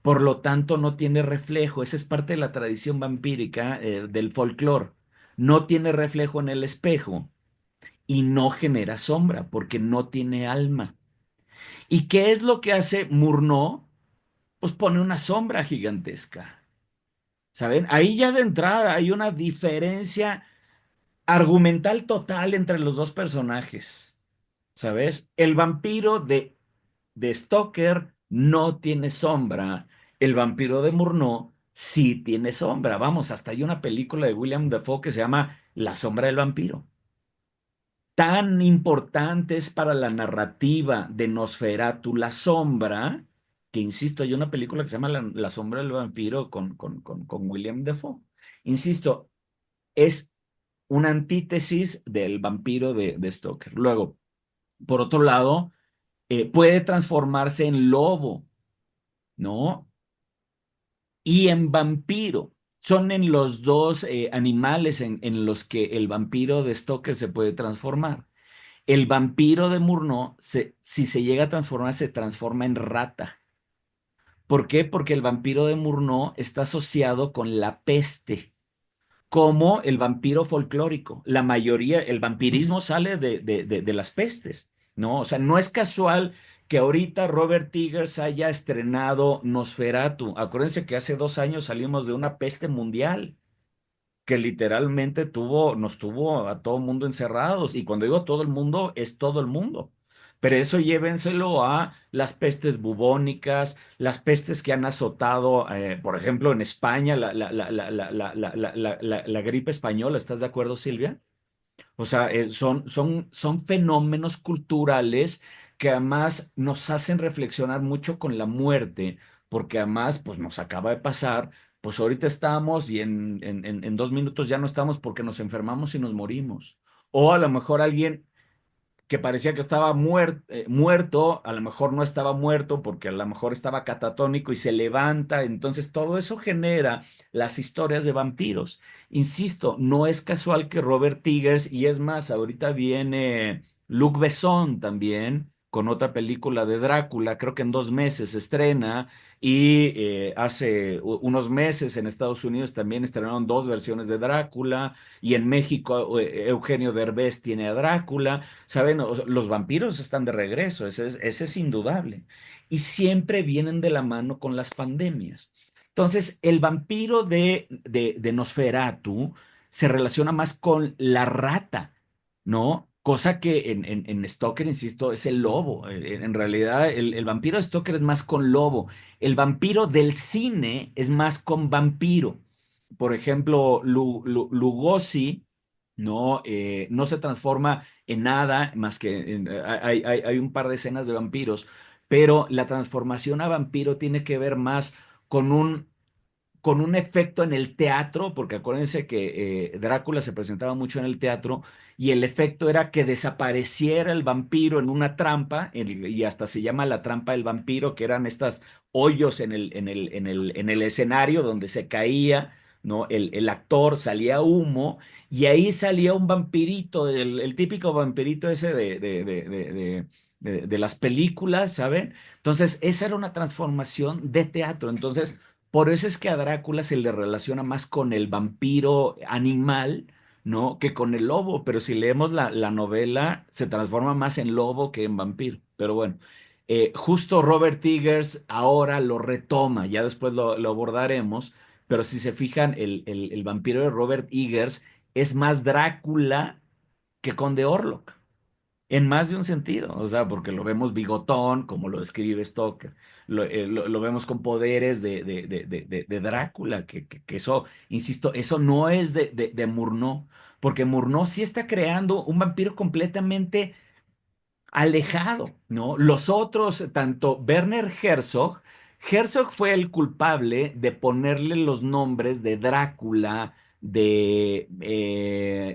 por lo tanto no tiene reflejo. Esa es parte de la tradición vampírica, del folclore. No tiene reflejo en el espejo y no genera sombra, porque no tiene alma. ¿Y qué es lo que hace Murnau? Pues pone una sombra gigantesca. ¿Saben? Ahí ya de entrada hay una diferencia argumental total entre los dos personajes. ¿Sabes? El vampiro de Stoker no tiene sombra. El vampiro de Murnau sí tiene sombra. Vamos, hasta hay una película de William Dafoe que se llama La sombra del vampiro. Tan importante es para la narrativa de Nosferatu la sombra, que, insisto, hay una película que se llama La sombra del vampiro con William Dafoe. Insisto, es una antítesis del vampiro de Stoker. Luego, por otro lado, puede transformarse en lobo, ¿no? Y en vampiro. Son en los dos animales en los que el vampiro de Stoker se puede transformar. El vampiro de Murnau, si se llega a transformar, se transforma en rata. ¿Por qué? Porque el vampiro de Murnau está asociado con la peste, como el vampiro folclórico. La mayoría, el vampirismo sale de las pestes, ¿no? O sea, no es casual que ahorita Robert Eggers haya estrenado Nosferatu. Acuérdense que hace 2 años salimos de una peste mundial que literalmente nos tuvo a todo el mundo encerrados. Y cuando digo todo el mundo, es todo el mundo. Pero eso llévenselo a las pestes bubónicas, las pestes que han azotado, por ejemplo, en España, la gripe española. ¿Estás de acuerdo, Silvia? O sea, son fenómenos culturales que además nos hacen reflexionar mucho con la muerte, porque además, pues nos acaba de pasar, pues ahorita estamos y en 2 minutos ya no estamos porque nos enfermamos y nos morimos. O a lo mejor alguien que parecía que estaba muerto, a lo mejor no estaba muerto porque a lo mejor estaba catatónico y se levanta. Entonces todo eso genera las historias de vampiros. Insisto, no es casual que Robert Eggers, y es más, ahorita viene Luc Besson también con otra película de Drácula, creo que en 2 meses se estrena, y hace unos meses en Estados Unidos también estrenaron 2 versiones de Drácula, y en México Eugenio Derbez tiene a Drácula. ¿Saben? Los vampiros están de regreso, ese es indudable. Y siempre vienen de la mano con las pandemias. Entonces, el vampiro de Nosferatu se relaciona más con la rata, ¿no? Cosa que en Stoker, insisto, es el lobo. En realidad, el vampiro de Stoker es más con lobo. El vampiro del cine es más con vampiro. Por ejemplo, Lugosi, ¿no? No se transforma en nada más que hay un par de escenas de vampiros, pero la transformación a vampiro tiene que ver más con un efecto en el teatro, porque acuérdense que Drácula se presentaba mucho en el teatro, y el efecto era que desapareciera el vampiro en una trampa, y hasta se llama la trampa del vampiro, que eran estas hoyos en el escenario donde se caía, ¿no? El actor, salía humo, y ahí salía un vampirito, el típico vampirito ese de las películas, ¿saben? Entonces, esa era una transformación de teatro. Entonces, por eso es que a Drácula se le relaciona más con el vampiro animal, ¿no? Que con el lobo. Pero si leemos la novela, se transforma más en lobo que en vampiro. Pero bueno, justo Robert Eggers ahora lo retoma, ya después lo abordaremos, pero si se fijan, el vampiro de Robert Eggers es más Drácula que Conde Orlok. En más de un sentido, o sea, porque lo vemos bigotón, como lo describe Stoker, lo vemos con poderes de Drácula, que eso, insisto, eso no es de Murnau, porque Murnau sí está creando un vampiro completamente alejado, ¿no? Los otros, tanto Werner Herzog, Herzog fue el culpable de ponerle los nombres de Drácula, de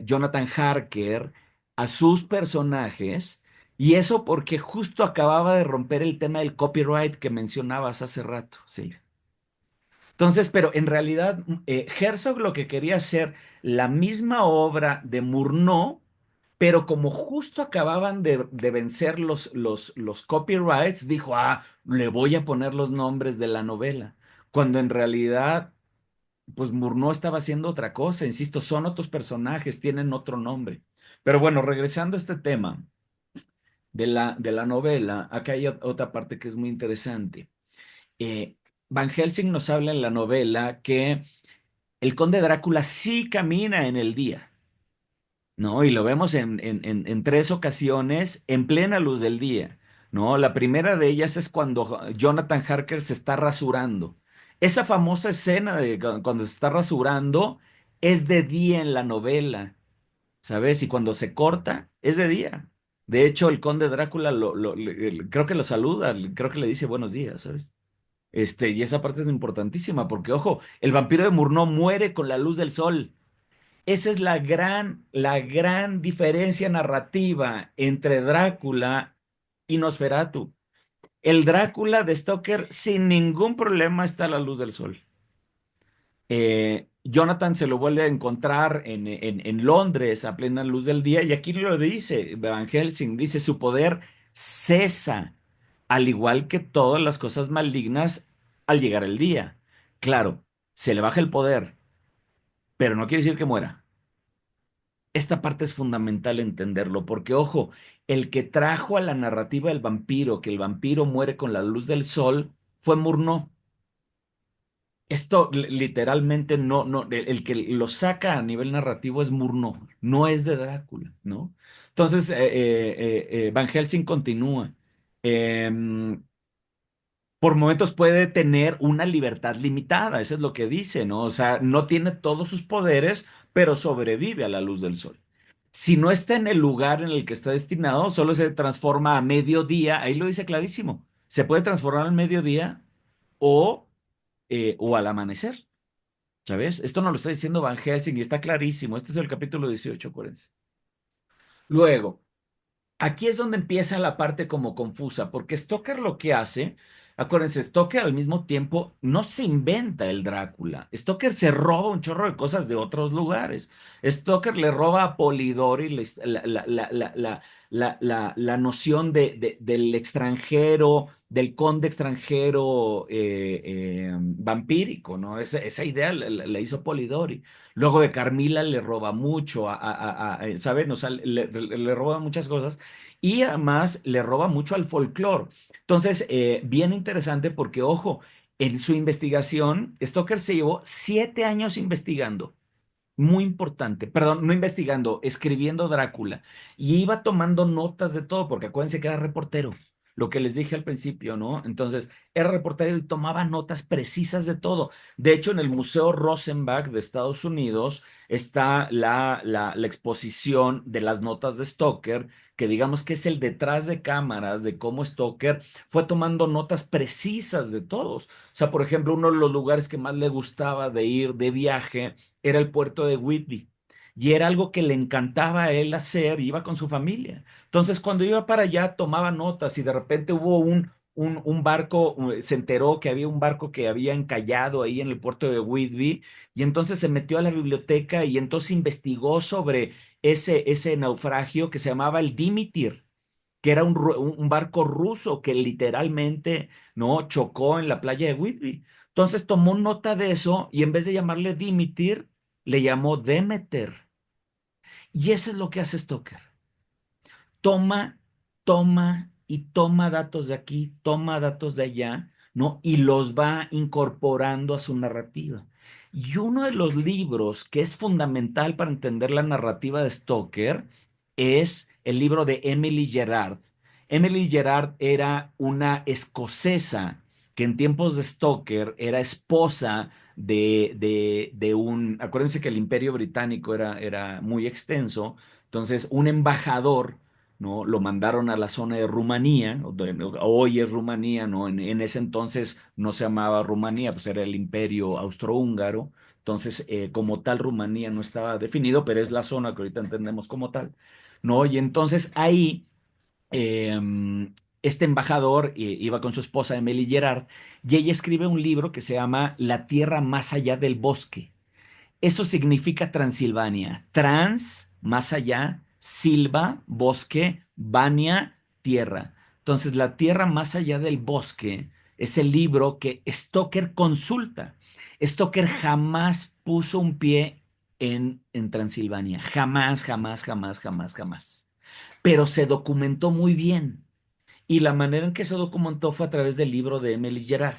Jonathan Harker a sus personajes, y eso porque justo acababa de romper el tema del copyright que mencionabas hace rato, sí. Entonces, pero en realidad Herzog lo que quería hacer la misma obra de Murnau, pero como justo acababan de vencer los copyrights, dijo, le voy a poner los nombres de la novela, cuando en realidad, pues Murnau estaba haciendo otra cosa, insisto, son otros personajes, tienen otro nombre. Pero bueno, regresando a este tema de la novela, acá hay otra parte que es muy interesante. Eh, Van Helsing nos habla en la novela que el conde Drácula sí camina en el día, ¿no? Y lo vemos en tres ocasiones en plena luz del día, ¿no? La primera de ellas es cuando Jonathan Harker se está rasurando. Esa famosa escena de cuando se está rasurando es de día en la novela, ¿sabes? Y cuando se corta es de día. De hecho, el conde Drácula creo que lo saluda, creo que le dice buenos días, ¿sabes? Y esa parte es importantísima porque, ojo, el vampiro de Murnau muere con la luz del sol. Esa es la gran diferencia narrativa entre Drácula y Nosferatu. El Drácula de Stoker sin ningún problema está a la luz del sol. Jonathan se lo vuelve a encontrar en Londres a plena luz del día y aquí lo dice, Van Helsing dice, su poder cesa, al igual que todas las cosas malignas al llegar el día. Claro, se le baja el poder, pero no quiere decir que muera. Esta parte es fundamental entenderlo, porque ojo, el que trajo a la narrativa del vampiro, que el vampiro muere con la luz del sol, fue Murnau. Esto literalmente no, el que lo saca a nivel narrativo es Murnau, no es de Drácula, ¿no? Entonces, Van Helsing continúa. Em, por momentos puede tener una libertad limitada, eso es lo que dice, ¿no? O sea, no tiene todos sus poderes, pero sobrevive a la luz del sol. Si no está en el lugar en el que está destinado, solo se transforma a mediodía, ahí lo dice clarísimo, se puede transformar al mediodía o al amanecer, ¿sabes? Esto nos lo está diciendo Van Helsing y está clarísimo, este es el capítulo 18, acuérdense. Luego, aquí es donde empieza la parte como confusa, porque Stoker lo que hace, acuérdense, Stoker al mismo tiempo no se inventa el Drácula. Stoker se roba un chorro de cosas de otros lugares. Stoker le roba a Polidori la noción del extranjero, del conde extranjero vampírico, ¿no? Esa idea la hizo Polidori. Luego de Carmila le roba mucho, ¿saben? O sea, le roba muchas cosas y además le roba mucho al folclore. Entonces, bien interesante porque, ojo, en su investigación, Stoker se llevó 7 años investigando. Muy importante, perdón, no investigando, escribiendo Drácula. Y iba tomando notas de todo, porque acuérdense que era reportero, lo que les dije al principio, ¿no? Entonces, era reportero y tomaba notas precisas de todo. De hecho, en el Museo Rosenbach de Estados Unidos está la exposición de las notas de Stoker, que digamos que es el detrás de cámaras de cómo Stoker fue tomando notas precisas de todos. O sea, por ejemplo, uno de los lugares que más le gustaba de ir de viaje era el puerto de Whitby. Y era algo que le encantaba a él hacer, iba con su familia. Entonces, cuando iba para allá, tomaba notas y de repente hubo un barco, se enteró que había un barco que había encallado ahí en el puerto de Whitby y entonces se metió a la biblioteca y entonces investigó sobre ese naufragio que se llamaba el Dimitir, que era un barco ruso que literalmente, ¿no? Chocó en la playa de Whitby. Entonces tomó nota de eso y en vez de llamarle Dimitir, le llamó Demeter. Y eso es lo que hace Stoker. Toma, toma y toma datos de aquí, toma datos de allá, ¿no? Y los va incorporando a su narrativa. Y uno de los libros que es fundamental para entender la narrativa de Stoker es el libro de Emily Gerard. Emily Gerard era una escocesa que en tiempos de Stoker era esposa acuérdense que el Imperio Británico era muy extenso, entonces un embajador, ¿no? Lo mandaron a la zona de Rumanía, hoy es Rumanía, ¿no? En ese entonces no se llamaba Rumanía, pues era el Imperio Austrohúngaro, entonces como tal Rumanía no estaba definido, pero es la zona que ahorita entendemos como tal, ¿no? Y entonces ahí este embajador iba con su esposa Emily Gerard y ella escribe un libro que se llama La tierra más allá del bosque. Eso significa Transilvania. Trans, más allá, silva, bosque, vania, tierra. Entonces, la tierra más allá del bosque es el libro que Stoker consulta. Stoker jamás puso un pie en Transilvania. Jamás, jamás, jamás, jamás, jamás. Pero se documentó muy bien. Y la manera en que se documentó fue a través del libro de Emily Gerard.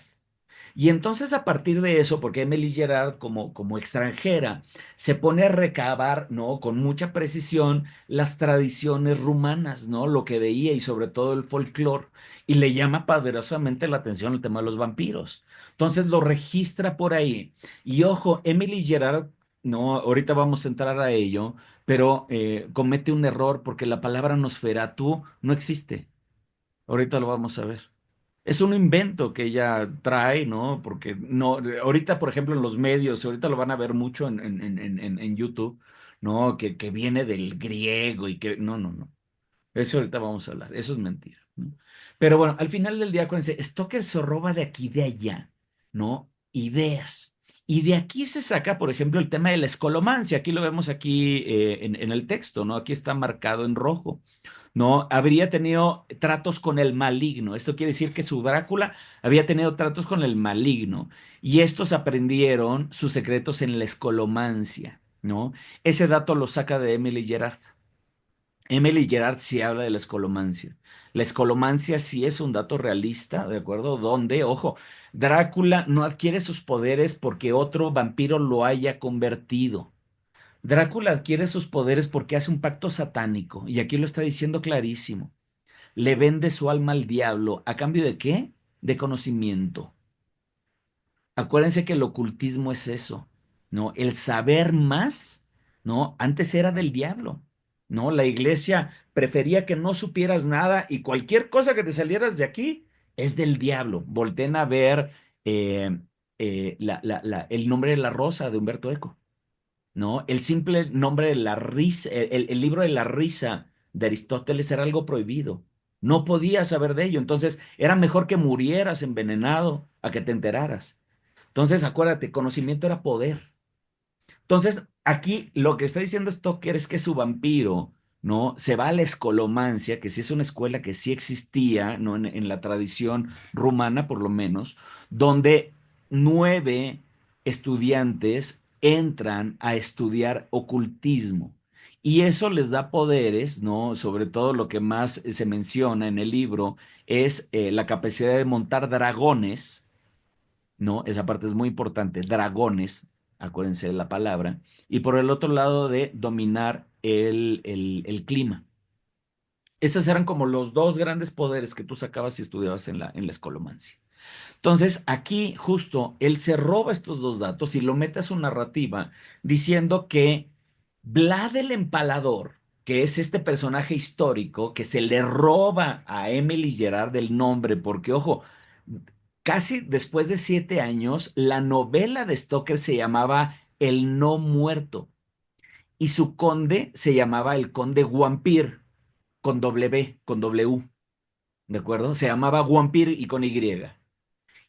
Y entonces a partir de eso, porque Emily Gerard como extranjera se pone a recabar, ¿no? Con mucha precisión las tradiciones rumanas, ¿no? Lo que veía y sobre todo el folclore, y le llama poderosamente la atención el tema de los vampiros. Entonces lo registra por ahí. Y ojo, Emily Gerard, ¿no? Ahorita vamos a entrar a ello, pero comete un error porque la palabra Nosferatu no existe. Ahorita lo vamos a ver. Es un invento que ella trae, ¿no? Porque no, ahorita, por ejemplo, en los medios, ahorita lo van a ver mucho en YouTube, ¿no? Que viene del griego y que, no, no, no. Eso ahorita vamos a hablar, eso es mentira, ¿no? Pero bueno, al final del día, acuérdense, Stoker se roba de aquí y de allá, ¿no? Ideas. Y de aquí se saca, por ejemplo, el tema de la escolomancia. Aquí lo vemos aquí en el texto, ¿no? Aquí está marcado en rojo. ¿No? Habría tenido tratos con el maligno. Esto quiere decir que su Drácula había tenido tratos con el maligno. Y estos aprendieron sus secretos en la escolomancia, ¿no? Ese dato lo saca de Emily Gerard. Emily Gerard sí habla de la escolomancia. La escolomancia sí es un dato realista, ¿de acuerdo? Donde, ojo, Drácula no adquiere sus poderes porque otro vampiro lo haya convertido. Drácula adquiere sus poderes porque hace un pacto satánico, y aquí lo está diciendo clarísimo. Le vende su alma al diablo. ¿A cambio de qué? De conocimiento. Acuérdense que el ocultismo es eso, ¿no? El saber más, ¿no? Antes era del diablo, ¿no? La iglesia prefería que no supieras nada y cualquier cosa que te salieras de aquí es del diablo. Volten a ver eh, el nombre de la rosa de Humberto Eco. ¿No? El simple nombre de la risa, el libro de la risa de Aristóteles era algo prohibido. No podías saber de ello. Entonces, era mejor que murieras envenenado a que te enteraras. Entonces, acuérdate, conocimiento era poder. Entonces, aquí lo que está diciendo Stoker es que su vampiro, ¿no? Se va a la escolomancia, que sí es una escuela que sí existía, ¿no? En la tradición rumana, por lo menos, donde 9 estudiantes entran a estudiar ocultismo. Y eso les da poderes, ¿no? Sobre todo lo que más se menciona en el libro es la capacidad de montar dragones, ¿no? Esa parte es muy importante. Dragones, acuérdense de la palabra. Y por el otro lado, de dominar el clima. Esos eran como los dos grandes poderes que tú sacabas si estudiabas en la escolomancia. Entonces, aquí justo él se roba estos dos datos y lo mete a su narrativa diciendo que Vlad el Empalador, que es este personaje histórico que se le roba a Emily Gerard el nombre, porque ojo, casi después de 7 años, la novela de Stoker se llamaba El No Muerto y su conde se llamaba el Conde Wampir, con W, con W, ¿de acuerdo? Se llamaba Wampir y con Y.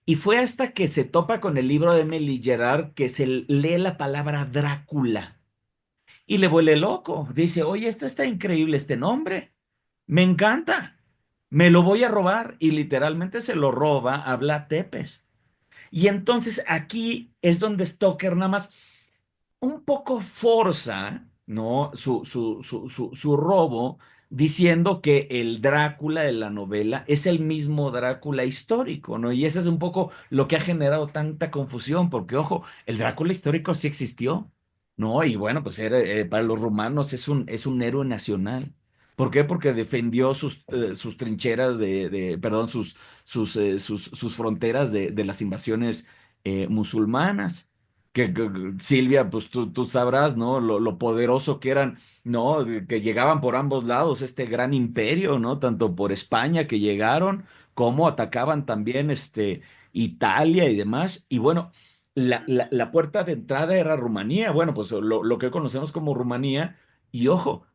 Y fue hasta que se topa con el libro de Emily Gerard que se lee la palabra Drácula y le vuelve loco. Dice, oye, esto está increíble, este nombre. Me encanta. Me lo voy a robar. Y literalmente se lo roba a Vlad Tepes. Y entonces aquí es donde Stoker nada más un poco forza, ¿no? Su robo diciendo que el Drácula de la novela es el mismo Drácula histórico, ¿no? Y eso es un poco lo que ha generado tanta confusión, porque ojo, el Drácula histórico sí existió, ¿no? Y bueno, pues para los romanos es un héroe nacional. ¿Por qué? Porque defendió sus trincheras perdón, sus fronteras de las invasiones musulmanas. Silvia, pues tú sabrás, ¿no? Lo poderoso que eran, ¿no? Que llegaban por ambos lados este gran imperio, ¿no? Tanto por España que llegaron, como atacaban también Italia y demás. Y bueno, la puerta de entrada era Rumanía, bueno, pues lo que conocemos como Rumanía. Y ojo,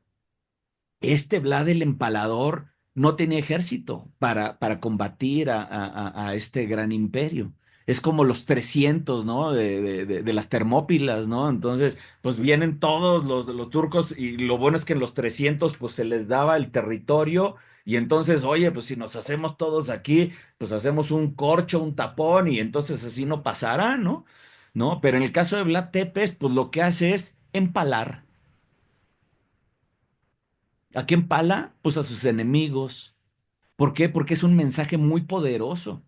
Vlad el Empalador no tenía ejército para combatir a este gran imperio. Es como los 300, ¿no? De las Termópilas, ¿no? Entonces, pues vienen todos los turcos y lo bueno es que en los 300, pues se les daba el territorio y entonces, oye, pues si nos hacemos todos aquí, pues hacemos un corcho, un tapón y entonces así no pasará, ¿no? ¿No? Pero en el caso de Vlad Tepes, pues lo que hace es empalar. ¿A quién empala? Pues a sus enemigos. ¿Por qué? Porque es un mensaje muy poderoso.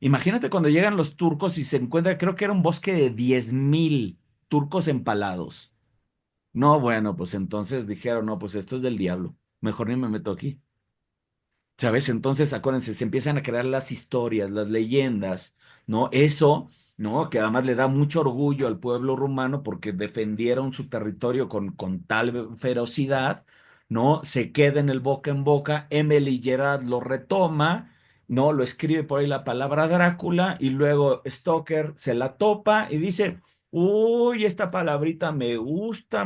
Imagínate cuando llegan los turcos y se encuentra, creo que era un bosque de 10,000 turcos empalados. No, bueno, pues entonces dijeron, no, pues esto es del diablo. Mejor ni me meto aquí. ¿Sabes? Entonces, acuérdense, se empiezan a crear las historias, las leyendas, ¿no? Eso, ¿no? Que además le da mucho orgullo al pueblo rumano porque defendieron su territorio con tal ferocidad, ¿no? Se queda en el boca en boca, Emily Gerard lo retoma, ¿no? Lo escribe por ahí la palabra Drácula y luego Stoker se la topa y dice, uy, esta palabrita me gusta,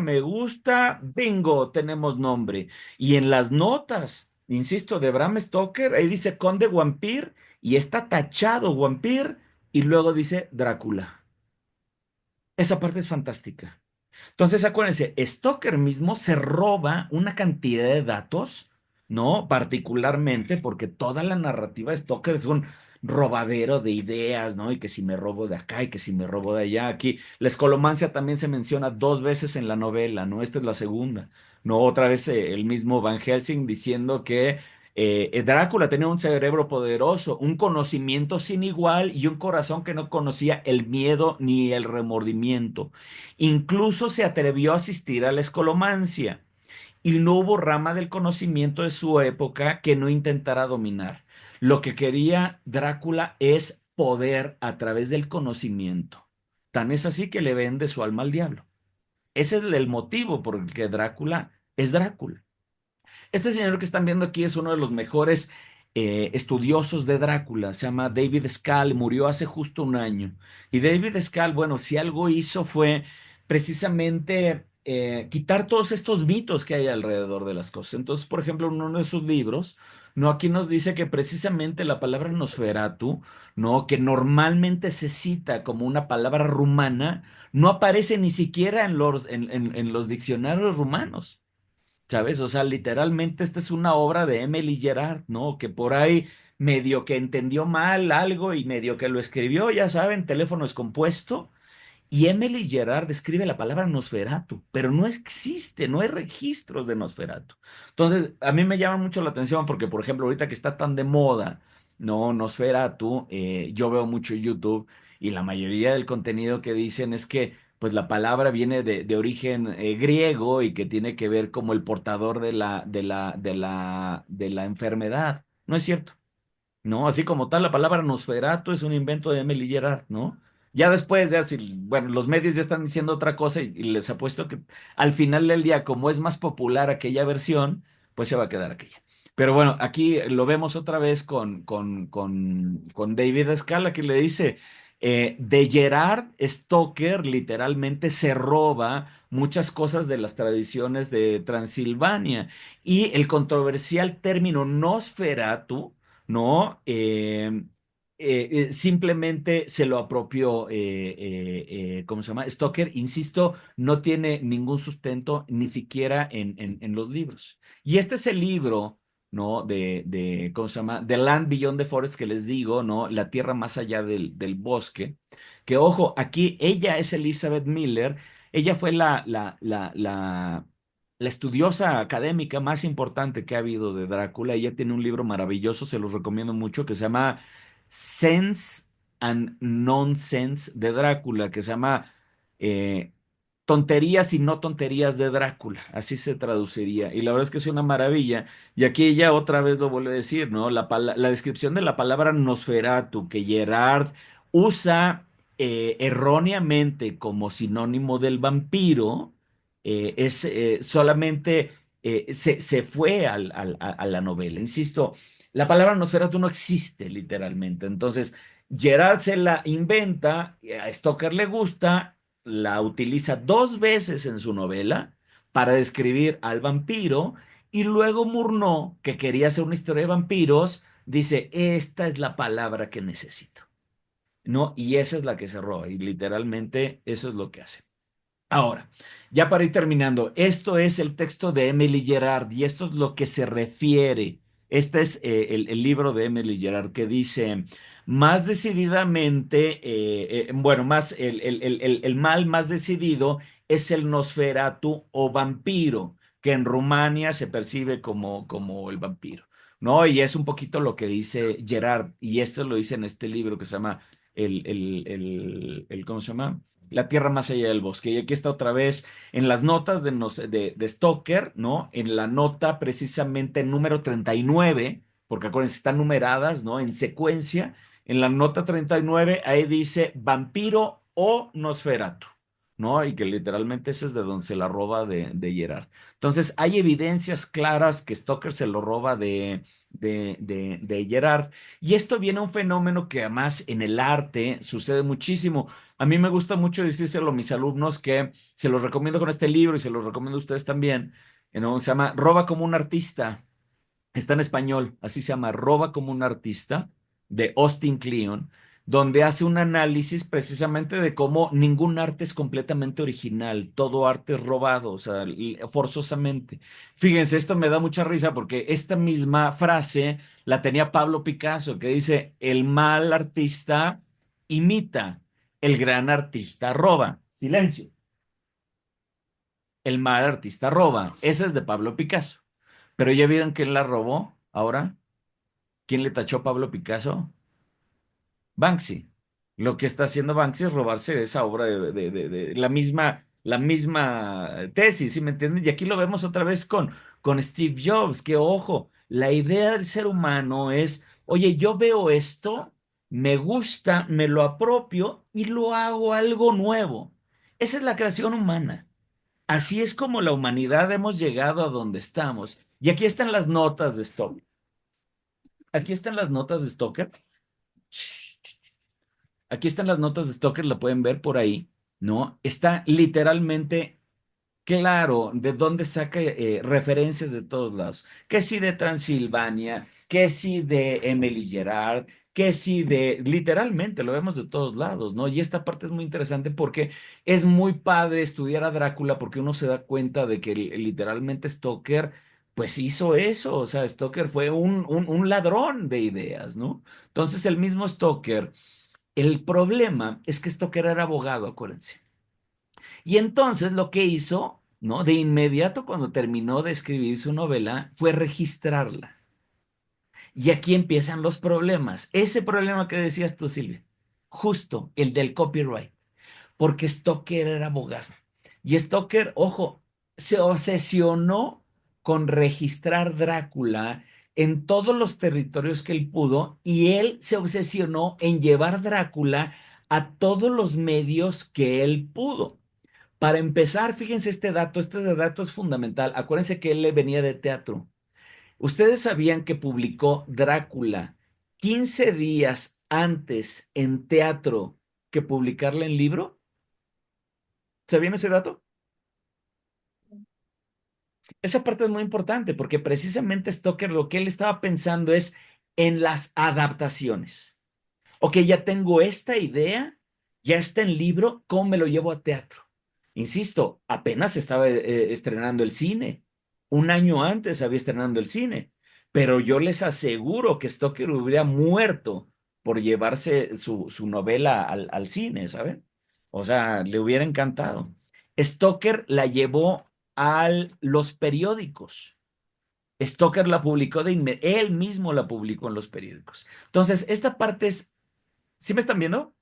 bingo, tenemos nombre. Y en las notas, insisto, de Bram Stoker, ahí dice Conde Vampir y está tachado Vampir y luego dice Drácula. Esa parte es fantástica. Entonces, acuérdense, Stoker mismo se roba una cantidad de datos, ¿no? Particularmente porque toda la narrativa de Stoker es un robadero de ideas, ¿no? Y que si me robo de acá y que si me robo de allá. Aquí, la escolomancia también se menciona 2 veces en la novela, ¿no? Esta es la segunda, ¿no? Otra vez el mismo Van Helsing diciendo que Drácula tenía un cerebro poderoso, un conocimiento sin igual y un corazón que no conocía el miedo ni el remordimiento. Incluso se atrevió a asistir a la escolomancia y no hubo rama del conocimiento de su época que no intentara dominar. Lo que quería Drácula es poder a través del conocimiento. Tan es así que le vende su alma al diablo. Ese es el motivo por el que Drácula es Drácula. Este señor que están viendo aquí es uno de los mejores estudiosos de Drácula, se llama David Scal, murió hace justo un año. Y David Scal, bueno, si algo hizo fue precisamente quitar todos estos mitos que hay alrededor de las cosas. Entonces, por ejemplo, en uno de sus libros, ¿no? Aquí nos dice que precisamente la palabra Nosferatu, ¿no? Que normalmente se cita como una palabra rumana, no aparece ni siquiera en los diccionarios rumanos. ¿Sabes? O sea, literalmente esta es una obra de Emily Gerard, ¿no? Que por ahí medio que entendió mal algo y medio que lo escribió, ya saben, teléfono descompuesto. Y Emily Gerard describe la palabra Nosferatu, pero no existe, no hay registros de Nosferatu. Entonces, a mí me llama mucho la atención porque, por ejemplo, ahorita que está tan de moda, ¿no? Nosferatu, yo veo mucho YouTube y la mayoría del contenido que dicen es que, pues, la palabra viene de origen griego y que tiene que ver como el portador de la enfermedad. No es cierto. ¿No? Así como tal, la palabra Nosferatu es un invento de Emily Gerard, ¿no? Ya después de así, bueno, los medios ya están diciendo otra cosa y les apuesto que al final del día, como es más popular aquella versión, pues se va a quedar aquella. Pero bueno, aquí lo vemos otra vez con David Scala que le dice, de Gerard Stoker literalmente se roba muchas cosas de las tradiciones de Transilvania y el controversial término Nosferatu, ¿no? Simplemente se lo apropió, ¿cómo se llama? Stoker, insisto, no tiene ningún sustento ni siquiera en los libros. Y este es el libro, ¿no? ¿Cómo se llama? The Land Beyond the Forest que les digo, ¿no? La tierra más allá del bosque. Que ojo, aquí ella es Elizabeth Miller, ella fue la estudiosa académica más importante que ha habido de Drácula. Ella tiene un libro maravilloso, se los recomiendo mucho, que se llama Sense and Nonsense de Drácula, que se llama eh, Tonterías y no tonterías de Drácula, así se traduciría. Y la verdad es que es una maravilla. Y aquí ella otra vez lo vuelve a decir, ¿no? La descripción de la palabra Nosferatu, que Gerard usa erróneamente como sinónimo del vampiro, es solamente se fue a la novela. Insisto, la palabra Nosferatu no existe literalmente. Entonces, Gerard se la inventa, a Stoker le gusta, la utiliza dos veces en su novela para describir al vampiro y luego Murnau, que quería hacer una historia de vampiros, dice, esta es la palabra que necesito, ¿no? Y esa es la que se roba y literalmente eso es lo que hace. Ahora, ya para ir terminando, esto es el texto de Emily Gerard y esto es lo que se refiere. Este es el libro de Emily Gerard que dice, más decididamente, bueno, más el mal más decidido es el Nosferatu o vampiro, que en Rumania se percibe como el vampiro, ¿no? Y es un poquito lo que dice Gerard y esto lo dice en este libro que se llama ¿cómo se llama? La tierra más allá del bosque. Y aquí está otra vez en las notas de Stoker, ¿no? En la nota precisamente número 39, porque acuérdense, están numeradas, ¿no? En secuencia. En la nota 39, ahí dice vampiro o Nosferatu, ¿no? Y que literalmente ese es de donde se la roba de Gerard. Entonces, hay evidencias claras que Stoker se lo roba de Gerard. Y esto viene a un fenómeno que además en el arte sucede muchísimo. A mí me gusta mucho decírselo a mis alumnos que se los recomiendo con este libro y se los recomiendo a ustedes también. ¿No? Se llama Roba como un artista. Está en español, así se llama, Roba como un artista, de Austin Kleon, donde hace un análisis precisamente de cómo ningún arte es completamente original, todo arte es robado, o sea, forzosamente. Fíjense, esto me da mucha risa porque esta misma frase la tenía Pablo Picasso, que dice, el mal artista imita, el gran artista roba. Silencio. El mal artista roba. Ese es de Pablo Picasso. Pero ya vieron quién la robó ahora. ¿Quién le tachó a Pablo Picasso? Banksy. Lo que está haciendo Banksy es robarse esa obra de la misma tesis, ¿sí me entienden? Y aquí lo vemos otra vez con Steve Jobs, que ojo, la idea del ser humano es, oye, yo veo esto, me gusta, me lo apropio y lo hago algo nuevo. Esa es la creación humana. Así es como la humanidad hemos llegado a donde estamos. Y aquí están las notas de Stoker. Aquí están las notas de Stoker. Aquí están las notas de Stoker, la pueden ver por ahí, ¿no? Está literalmente claro de dónde saca referencias de todos lados. Que si de Transilvania, que si de Emily Gerard, que si de, literalmente lo vemos de todos lados, ¿no? Y esta parte es muy interesante porque es muy padre estudiar a Drácula porque uno se da cuenta de que literalmente Stoker, pues hizo eso, o sea, Stoker fue un ladrón de ideas, ¿no? Entonces el mismo Stoker, el problema es que Stoker era abogado, acuérdense. Y entonces lo que hizo, ¿no? De inmediato cuando terminó de escribir su novela, fue registrarla. Y aquí empiezan los problemas. Ese problema que decías tú, Silvia, justo el del copyright, porque Stoker era abogado. Y Stoker, ojo, se obsesionó con registrar Drácula en todos los territorios que él pudo y él se obsesionó en llevar Drácula a todos los medios que él pudo. Para empezar, fíjense este dato es fundamental. Acuérdense que él le venía de teatro. ¿Ustedes sabían que publicó Drácula 15 días antes en teatro que publicarla en libro? ¿Sabían ese dato? Esa parte es muy importante porque precisamente Stoker lo que él estaba pensando es en las adaptaciones. Ok, ya tengo esta idea, ya está en libro, ¿cómo me lo llevo a teatro? Insisto, apenas estaba estrenando el cine. Un año antes había estrenando el cine. Pero yo les aseguro que Stoker hubiera muerto por llevarse su novela al cine, ¿saben? O sea, le hubiera encantado. Stoker la llevó a los periódicos. Stoker la publicó él mismo la publicó en los periódicos. Entonces, esta parte es, ¿sí me están viendo?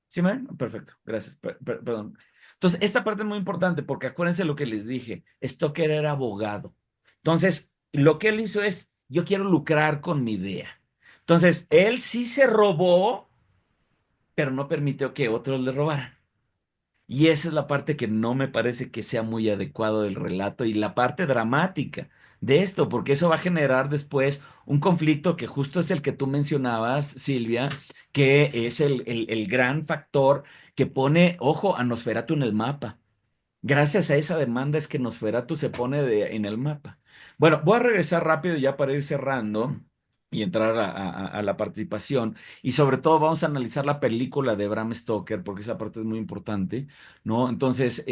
¿Sí me ven? Perfecto, gracias, perdón. Entonces, esta parte es muy importante porque acuérdense lo que les dije, Stoker era abogado. Entonces, lo que él hizo es, yo quiero lucrar con mi idea. Entonces, él sí se robó, pero no permitió que otros le robaran. Y esa es la parte que no me parece que sea muy adecuado del relato y la parte dramática de esto, porque eso va a generar después un conflicto que justo es el que tú mencionabas, Silvia, que es el gran factor que pone, ojo, a Nosferatu en el mapa. Gracias a esa demanda es que Nosferatu se pone en el mapa. Bueno, voy a regresar rápido ya para ir cerrando y entrar a la participación. Y sobre todo vamos a analizar la película de Bram Stoker, porque esa parte es muy importante, ¿no? Entonces,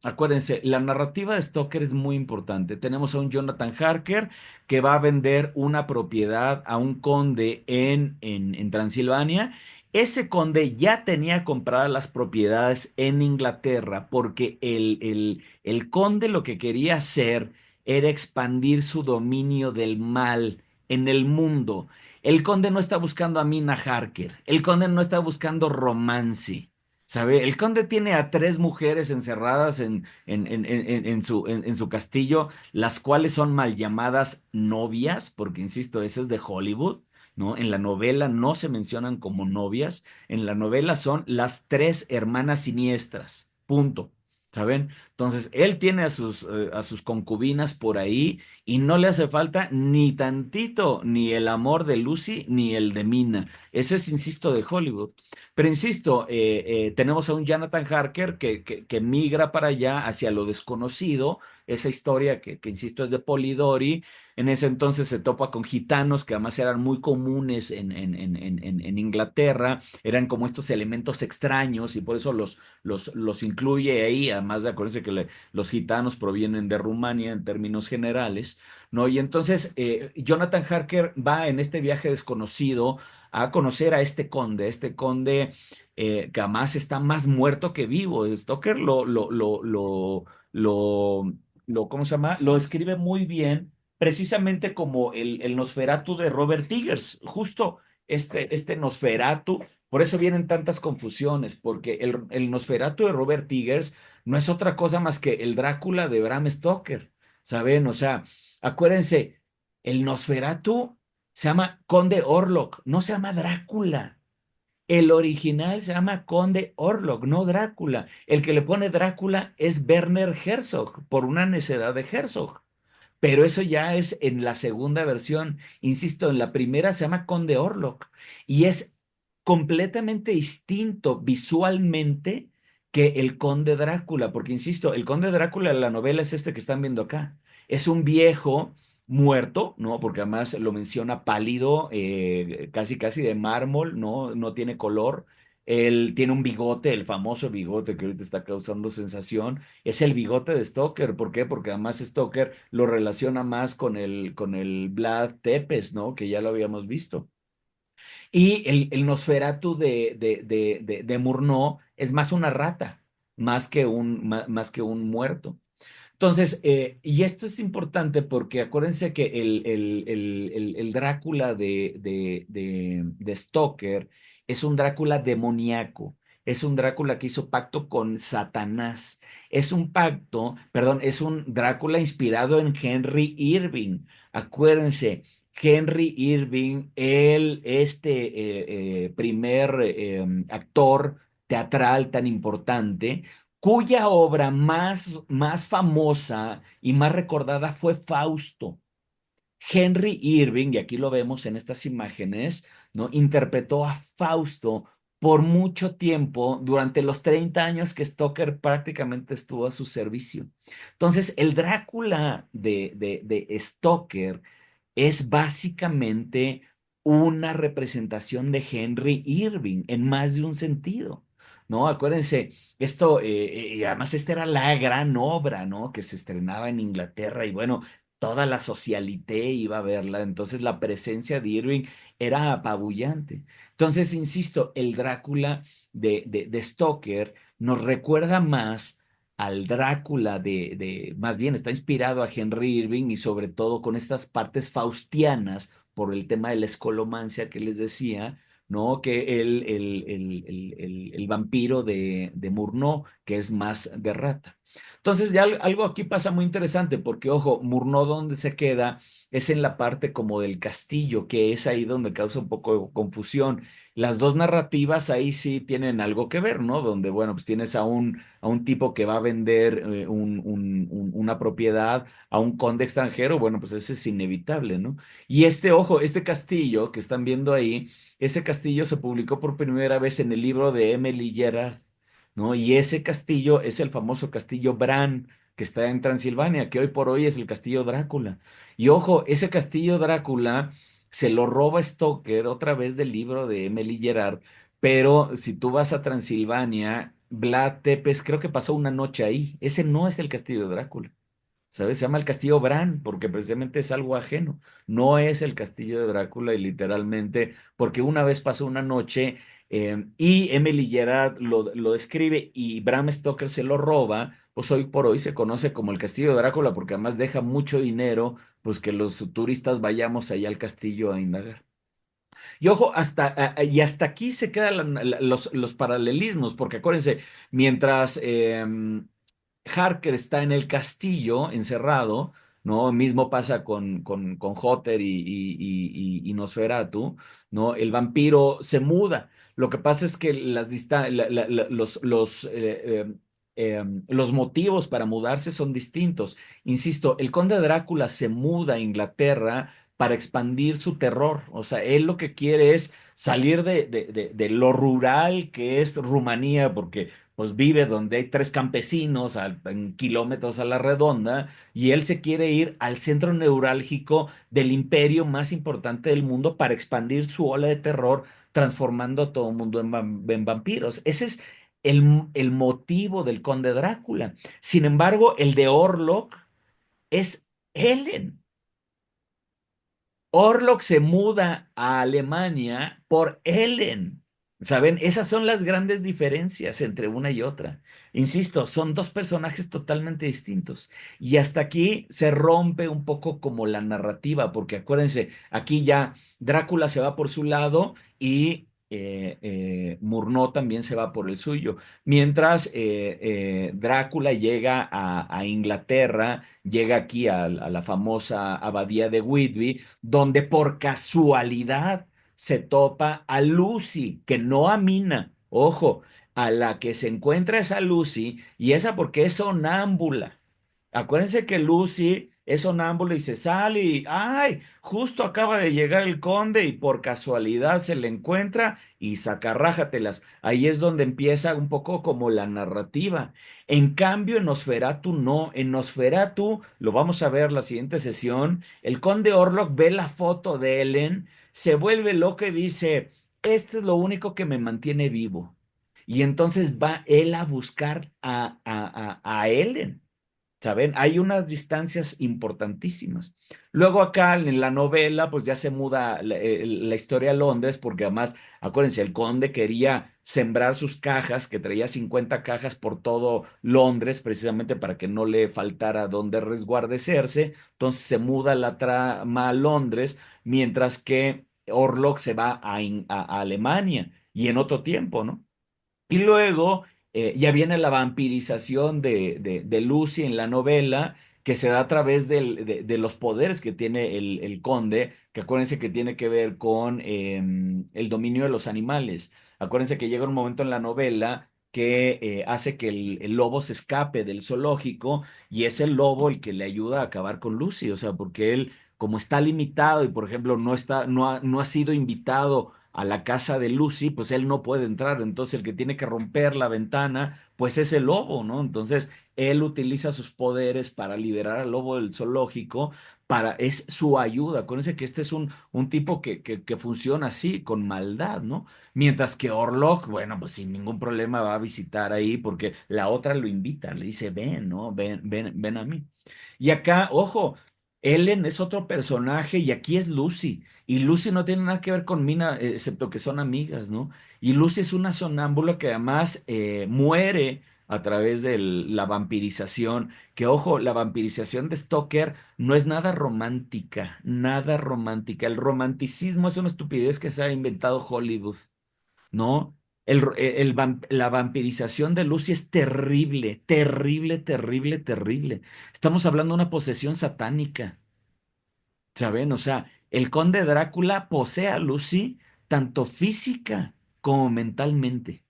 acuérdense, la narrativa de Stoker es muy importante. Tenemos a un Jonathan Harker que va a vender una propiedad a un conde en Transilvania. Ese conde ya tenía compradas las propiedades en Inglaterra porque el conde lo que quería hacer era expandir su dominio del mal en el mundo. El conde no está buscando a Mina Harker, el conde no está buscando romance. ¿Sabe? El conde tiene a tres mujeres encerradas en su castillo, las cuales son mal llamadas novias, porque insisto, eso es de Hollywood. ¿No? En la novela no se mencionan como novias, en la novela son las tres hermanas siniestras, punto, ¿saben? Entonces, él tiene a sus concubinas por ahí y no le hace falta ni tantito, ni el amor de Lucy, ni el de Mina. Eso es, insisto, de Hollywood. Pero insisto, tenemos a un Jonathan Harker que migra para allá hacia lo desconocido, esa historia insisto, es de Polidori. En ese entonces se topa con gitanos que además eran muy comunes en Inglaterra, eran como estos elementos extraños y por eso los incluye ahí, además de acuérdense que los gitanos provienen de Rumania en términos generales, ¿no? Y entonces Jonathan Harker va en este viaje desconocido a conocer a este conde que además está más muerto que vivo. Stoker ¿cómo se llama? Lo escribe muy bien precisamente como el Nosferatu de Robert Eggers, justo este Nosferatu, por eso vienen tantas confusiones, porque el Nosferatu de Robert Eggers no es otra cosa más que el Drácula de Bram Stoker, ¿saben? O sea, acuérdense, el Nosferatu se llama Conde Orlok, no se llama Drácula. El original se llama Conde Orlok, no Drácula. El que le pone Drácula es Werner Herzog, por una necedad de Herzog. Pero eso ya es en la segunda versión. Insisto, en la primera se llama Conde Orlok y es completamente distinto visualmente que el Conde Drácula, porque insisto, el Conde Drácula de la novela es este que están viendo acá. Es un viejo muerto, ¿no? Porque además lo menciona pálido, casi casi de mármol, ¿no? No tiene color. Él tiene un bigote, el famoso bigote que ahorita está causando sensación es el bigote de Stoker. ¿Por qué? Porque además Stoker lo relaciona más con el Vlad Tepes, ¿no? Que ya lo habíamos visto. Y el Nosferatu de Murnau es más una rata, más que un muerto. Entonces, y esto es importante porque acuérdense que el Drácula de Stoker es un Drácula demoníaco, es un Drácula que hizo pacto con Satanás, es un pacto, perdón, es un Drácula inspirado en Henry Irving. Acuérdense, Henry Irving, primer actor teatral tan importante, cuya obra más famosa y más recordada fue Fausto. Henry Irving, y aquí lo vemos en estas imágenes, ¿no? Interpretó a Fausto por mucho tiempo, durante los 30 años que Stoker prácticamente estuvo a su servicio. Entonces, el Drácula de Stoker es básicamente una representación de Henry Irving en más de un sentido. ¿No? Acuérdense, esto, y además esta era la gran obra, ¿no? Que se estrenaba en Inglaterra y bueno, toda la socialité iba a verla, entonces la presencia de Irving era apabullante. Entonces, insisto, el Drácula de Stoker nos recuerda más al Drácula más bien está inspirado a Henry Irving y sobre todo con estas partes faustianas por el tema de la escolomancia que les decía, ¿no? Que el vampiro de Murnau, que es más de rata. Entonces ya algo aquí pasa muy interesante porque, ojo, Murnau donde se queda es en la parte como del castillo, que es ahí donde causa un poco de confusión. Las dos narrativas ahí sí tienen algo que ver, ¿no? Donde, bueno, pues tienes a un tipo que va a vender una propiedad a un conde extranjero, bueno, pues ese es inevitable, ¿no? Y ojo, este castillo que están viendo ahí, ese castillo se publicó por primera vez en el libro de Emily Gerard, ¿no? Y ese castillo es el famoso castillo Bran, que está en Transilvania, que hoy por hoy es el castillo Drácula. Y ojo, ese castillo Drácula se lo roba Stoker otra vez del libro de Emily Gerard, pero si tú vas a Transilvania, Vlad Tepes creo que pasó una noche ahí. Ese no es el castillo de Drácula. ¿Sabes? Se llama el castillo Bran porque precisamente es algo ajeno. No es el castillo de Drácula y literalmente, porque una vez pasó una noche y Emily Gerard lo describe y Bram Stoker se lo roba, pues hoy por hoy se conoce como el castillo de Drácula porque además deja mucho dinero, pues que los turistas vayamos allá al castillo a indagar. Y ojo, y hasta aquí se quedan los paralelismos, porque acuérdense, mientras Harker está en el castillo, encerrado, ¿no? Mismo pasa con Hotter y Nosferatu, ¿no? El vampiro se muda. Lo que pasa es que los motivos para mudarse son distintos. Insisto, el conde Drácula se muda a Inglaterra para expandir su terror. O sea, él lo que quiere es salir de lo rural que es Rumanía, porque pues vive donde hay tres campesinos en kilómetros a la redonda y él se quiere ir al centro neurálgico del imperio más importante del mundo para expandir su ola de terror, transformando a todo el mundo en vampiros. Ese es el motivo del conde Drácula. Sin embargo, el de Orlok es Ellen. Orlok se muda a Alemania por Ellen. ¿Saben? Esas son las grandes diferencias entre una y otra. Insisto, son dos personajes totalmente distintos. Y hasta aquí se rompe un poco como la narrativa, porque acuérdense, aquí ya Drácula se va por su lado y Murnau también se va por el suyo. Mientras Drácula llega a Inglaterra, llega aquí a la famosa abadía de Whitby, donde por casualidad se topa a Lucy, que no a Mina, ojo, a la que se encuentra es a Lucy, y esa porque es sonámbula. Acuérdense que Lucy es sonámbula y se sale y, ay, justo acaba de llegar el conde y por casualidad se le encuentra y sacarrájatelas. Ahí es donde empieza un poco como la narrativa. En cambio, en Nosferatu no. En Nosferatu, lo vamos a ver la siguiente sesión, el conde Orlok ve la foto de Ellen, se vuelve loco y dice, esto es lo único que me mantiene vivo. Y entonces va él a buscar a Ellen. ¿Saben? Hay unas distancias importantísimas. Luego acá en la novela, pues ya se muda la historia a Londres, porque además, acuérdense, el conde quería sembrar sus cajas, que traía 50 cajas por todo Londres, precisamente para que no le faltara donde resguardecerse. Entonces se muda la trama a Londres, mientras que Orlok se va a Alemania y en otro tiempo, ¿no? Y luego ya viene la vampirización de Lucy en la novela, que se da a través de los poderes que tiene el conde, que acuérdense que tiene que ver con el dominio de los animales. Acuérdense que llega un momento en la novela que hace que el lobo se escape del zoológico y es el lobo el que le ayuda a acabar con Lucy, o sea, porque él, como está limitado y, por ejemplo, no ha sido invitado a la casa de Lucy, pues él no puede entrar. Entonces el que tiene que romper la ventana, pues es el lobo, ¿no? Entonces él utiliza sus poderes para liberar al lobo del zoológico, es su ayuda. Acuérdense que este es un tipo que funciona así, con maldad, ¿no? Mientras que Orlok, bueno, pues sin ningún problema va a visitar ahí porque la otra lo invita, le dice, ven, ¿no? Ven a mí. Y acá, ojo, Ellen es otro personaje y aquí es Lucy. Y Lucy no tiene nada que ver con Mina, excepto que son amigas, ¿no? Y Lucy es una sonámbula que además muere a través de la vampirización, que ojo, la vampirización de Stoker no es nada romántica, nada romántica. El romanticismo es una estupidez que se ha inventado Hollywood, ¿no? La vampirización de Lucy es terrible, terrible, terrible, terrible. Estamos hablando de una posesión satánica, ¿saben? O sea, el conde Drácula posee a Lucy tanto física como mentalmente.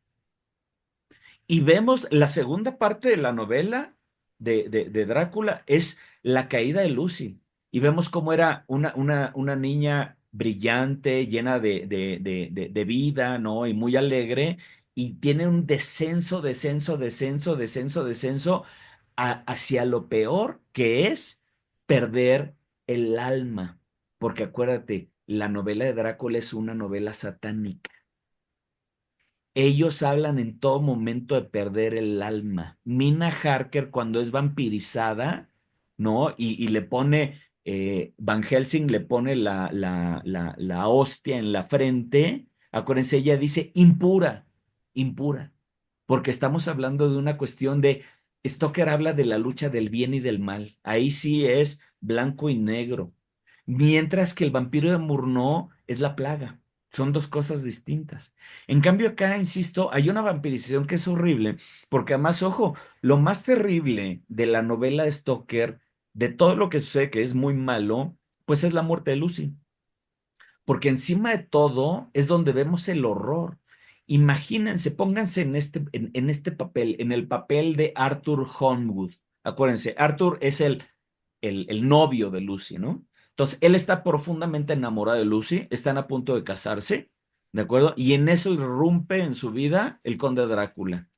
Y vemos la segunda parte de la novela de Drácula es la caída de Lucy. Y vemos cómo era una niña brillante, llena de vida, ¿no? Y muy alegre. Y tiene un descenso, descenso, descenso, descenso, descenso hacia lo peor que es perder el alma. Porque acuérdate, la novela de Drácula es una novela satánica. Ellos hablan en todo momento de perder el alma. Mina Harker, cuando es vampirizada, ¿no? Y le pone, Van Helsing le pone la hostia en la frente. Acuérdense, ella dice impura, impura, porque estamos hablando de una cuestión de, Stoker habla de la lucha del bien y del mal. Ahí sí es blanco y negro. Mientras que el vampiro de Murnau es la plaga. Son dos cosas distintas. En cambio, acá, insisto, hay una vampirización que es horrible, porque además, ojo, lo más terrible de la novela de Stoker, de todo lo que sucede, que es muy malo, pues es la muerte de Lucy, porque encima de todo es donde vemos el horror. Imagínense, pónganse en este papel, en el papel de Arthur Holmwood. Acuérdense, Arthur es el novio de Lucy, ¿no? Entonces, él está profundamente enamorado de Lucy, están a punto de casarse, ¿de acuerdo? Y en eso irrumpe en su vida el conde Drácula.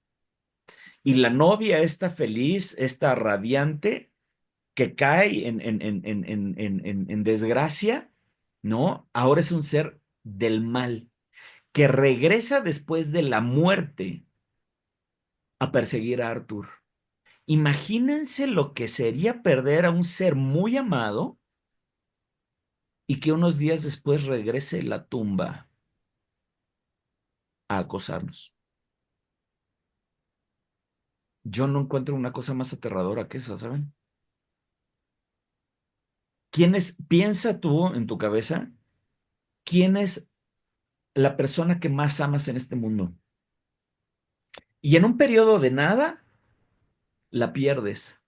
Y la novia está feliz, está radiante, que cae en desgracia, ¿no? Ahora es un ser del mal, que regresa después de la muerte a perseguir a Arthur. Imagínense lo que sería perder a un ser muy amado y que unos días después regrese la tumba a acosarnos. Yo no encuentro una cosa más aterradora que esa, ¿saben? Piensa tú en tu cabeza, quién es la persona que más amas en este mundo? Y en un periodo de nada, la pierdes.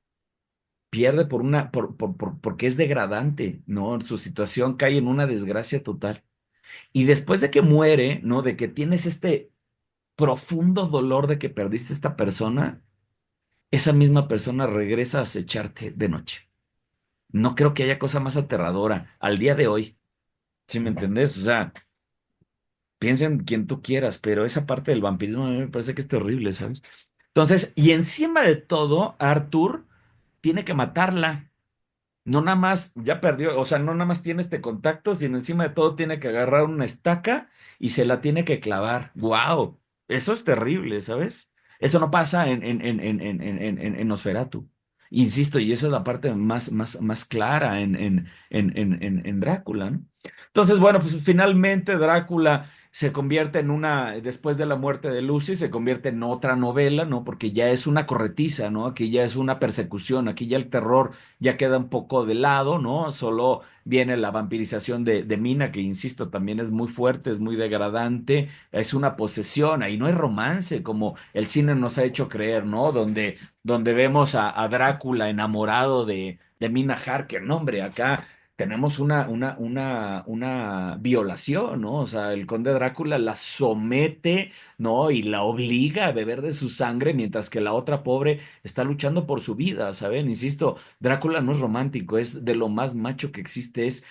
Pierde porque es degradante, ¿no? Su situación cae en una desgracia total. Y después de que muere, ¿no? De que tienes este profundo dolor de que perdiste a esta persona, esa misma persona regresa a acecharte de noche. No creo que haya cosa más aterradora al día de hoy. ¿Sí me entendés? O sea, piensa en quien tú quieras, pero esa parte del vampirismo a mí me parece que es terrible, ¿sabes? Entonces, y encima de todo, Arthur tiene que matarla. No nada más, ya perdió, o sea, no nada más tiene este contacto, sino encima de todo tiene que agarrar una estaca y se la tiene que clavar. ¡Wow! Eso es terrible, ¿sabes? Eso no pasa en Nosferatu. Insisto, y esa es la parte más clara en Drácula, ¿no? Entonces, bueno, pues finalmente Drácula se convierte después de la muerte de Lucy, se convierte en otra novela, ¿no? Porque ya es una corretiza, ¿no? Aquí ya es una persecución, aquí ya el terror ya queda un poco de lado, ¿no? Solo viene la vampirización de Mina, que insisto, también es muy fuerte, es muy degradante, es una posesión, ahí no hay romance, como el cine nos ha hecho creer, ¿no? Donde vemos a Drácula enamorado de Mina Harker, no, hombre, acá tenemos una violación, ¿no? O sea, el conde Drácula la somete, ¿no? Y la obliga a beber de su sangre, mientras que la otra pobre está luchando por su vida, ¿saben? Insisto, Drácula no es romántico, es de lo más macho que existe, es